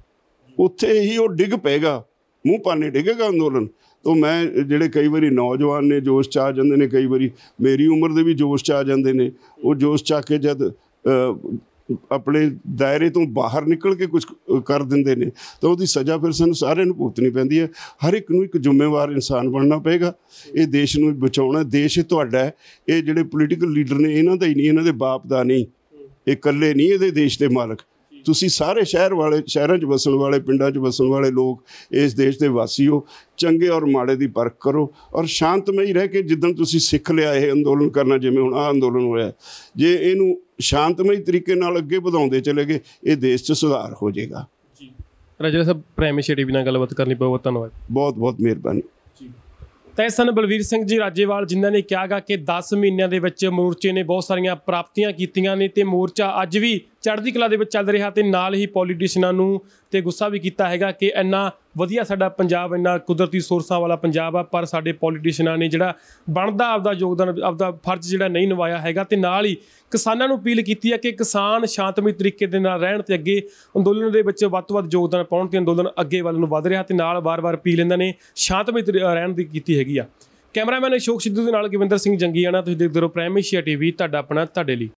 Speaker 1: ਉੱਥੇ ਹੀ ਉਹ ਡਿੱਗ ਪਏਗਾ, ਮੂੰਹ ਪਾਣੇ ਡਿੱਗੇਗਾ ਅੰਦੋਲਨ। ਤਾਂ ਮੈਂ ਜਿਹੜੇ ਕਈ ਵਾਰੀ ਨੌਜਵਾਨ ਨੇ ਜੋਸ਼ 'ਚ ਆ ਜਾਂਦੇ ਨੇ, ਕਈ ਵਾਰੀ ਮੇਰੀ ਉਮਰ ਦੇ ਵੀ ਜੋਸ਼ 'ਚ ਆ ਜਾਂਦੇ ਨੇ, ਉਹ ਜੋਸ਼ 'ਚ ਆ ਕੇ ਜਦ ਆਪਣੇ ਦਾਇਰੇ ਤੋਂ ਬਾਹਰ ਨਿਕਲ ਕੇ ਕੁਝ ਕਰ ਦਿੰਦੇ ਨੇ ਤਾਂ ਉਹਦੀ ਸਜ਼ਾ ਫਿਰ ਸਾਨੂੰ ਸਾਰਿਆਂ ਨੂੰ ਭੁਗਤਣੀ ਪੈਂਦੀ ਹੈ। ਹਰ ਇੱਕ ਨੂੰ ਇੱਕ ਜ਼ਿੰਮੇਵਾਰ ਇਨਸਾਨ ਬਣਨਾ ਪਏਗਾ। ਇਹ ਦੇਸ਼ ਨੂੰ ਬਚਾਉਣਾ, ਦੇਸ਼ ਤੁਹਾਡਾ ਹੈ। ਇਹ ਜਿਹੜੇ ਪੋਲੀਟੀਕਲ ਲੀਡਰ ਨੇ ਇਹਨਾਂ ਦਾ ਹੀ ਨਹੀਂ, ਇਹਨਾਂ ਦੇ ਬਾਪ ਦਾ ਨਹੀਂ, ਇਹ ਇਕੱਲੇ ਨਹੀਂ ਇਹਦੇ ਦੇਸ਼ ਦੇ ਮਾਲਕ। ਤੁਸੀਂ ਸਾਰੇ ਸ਼ਹਿਰਾਂ 'ਚ ਵਸਣ ਵਾਲੇ, ਪਿੰਡਾਂ 'ਚ ਵਸਣ ਵਾਲੇ ਲੋਕ ਇਸ ਦੇਸ਼ ਦੇ ਵਾਸੀ ਹੋ। ਚੰਗੇ ਔਰ ਮਾੜੇ ਦੀ ਪਰਖ ਕਰੋ ਔਰ ਸ਼ਾਂਤਮਈ ਰਹਿ ਕੇ, ਜਿੱਦਣ ਤੁਸੀਂ ਸਿੱਖ ਲਿਆ ਇਹ ਅੰਦੋਲਨ ਕਰਨਾ, ਜਿਵੇਂ ਹੁਣ ਆਹ ਅੰਦੋਲਨ ਹੋਇਆ, ਜੇ ਇਹਨੂੰ ਸ਼ਾਂਤਮਈ ਤਰੀਕੇ ਨਾਲ ਅੱਗੇ ਵਧਾਉਂਦੇ ਚਲੇ ਗਏ, ਇਹ ਦੇਸ਼ 'ਚ ਸੁਧਾਰ ਹੋ ਜਾਏਗਾ।
Speaker 2: ਜੀ ਰਾਜਾ ਸਾਹਿਬ, ਪ੍ਰਾਈਮ ਇੰਨੀਸ਼ੀਏਟਿਵ ਨਾਲ ਗੱਲਬਾਤ ਕਰਨੀ ਬਹੁਤ ਧੰਨਵਾਦ।
Speaker 1: ਬਹੁਤ ਬਹੁਤ ਮਿਹਰਬਾਨੀ
Speaker 2: ਜੀ। ਤਾਂ ਇਹ ਸਨ ਬਲਵੀਰ ਸਿੰਘ ਜੀ ਰਾਜੇਵਾਲ, ਜਿਨ੍ਹਾਂ ਨੇ ਕਿਹਾ ਗਾ ਕਿ 10 ਮਹੀਨਿਆਂ ਦੇ ਵਿੱਚ ਮੋਰਚੇ ਨੇ ਬਹੁਤ ਸਾਰੀਆਂ ਪ੍ਰਾਪਤੀਆਂ ਕੀਤੀਆਂ ਨੇ ਅਤੇ ਮੋਰਚਾ ਅੱਜ ਵੀ ਚੜ੍ਹਦੀ ਕਲਾ ਦੇ ਵਿੱਚ ਚੱਲ ਰਿਹਾ। ਅਤੇ ਨਾਲ ਹੀ ਪੋਲੀਟੀਸ਼ੀਅਨਾਂ ਨੂੰ ਤੇ ਗੁੱਸਾ ਵੀ ਕੀਤਾ ਹੈਗਾ ਕਿ ਇੰਨਾ ਵਧੀਆ ਸਾਡਾ ਪੰਜਾਬ, ਇੰਨਾ ਕੁਦਰਤੀ ਸੋਰਸਾਂ ਵਾਲਾ ਪੰਜਾਬ ਆ, ਪਰ ਸਾਡੇ ਪੋਲੀਟੀਸ਼ੀਅਨਾਂ ਨੇ ਜਿਹੜਾ ਬਣਦਾ ਆਪਦਾ ਯੋਗਦਾਨ, ਆਪਦਾ ਫਰਜ਼ ਜਿਹੜਾ ਨਹੀਂ ਨਿਭਾਇਆ ਹੈਗਾ। ਅਤੇ ਨਾਲ ਹੀ ਕਿਸਾਨਾਂ ਨੂੰ ਅਪੀਲ ਕੀਤੀ ਹੈ ਕਿ ਕਿਸਾਨ ਸ਼ਾਂਤਮਈ ਤਰੀਕੇ ਦੇ ਨਾਲ ਰਹਿਣ ਅਤੇ ਅੱਗੇ ਅੰਦੋਲਨ ਦੇ ਵਿੱਚ ਵੱਧ ਤੋਂ ਵੱਧ ਯੋਗਦਾਨ ਪਾਉਣ, ਅਤੇ ਅੰਦੋਲਨ ਅੱਗੇ ਵੱਲ ਨੂੰ ਵੱਧ ਰਿਹਾ। ਅਤੇ ਨਾਲ ਵਾਰ-ਵਾਰ ਅਪੀਲ ਇਹਨਾਂ ਨੇ ਸ਼ਾਂਤਮਈ ਰਹਿਣ ਦੀ ਕੀਤੀ ਹੈਗੀ ਆ। ਕੈਮਰਾਮੈਨ ਅਸ਼ੋਕ ਸਿੱਧੂ ਦੇ ਨਾਲ ਗਵਿੰਦਰ ਸਿੰਘ ਜੰਗੀਆਣਾ। ਤੁਸੀਂ ਦੇਖਦੇ ਰਹੋ ਪ੍ਰਾਈਮ ਏਸ਼ੀਆ TV, ਤੁਹਾਡਾ ਆਪਣਾ, ਤੁਹਾਡੇ ਲਈ।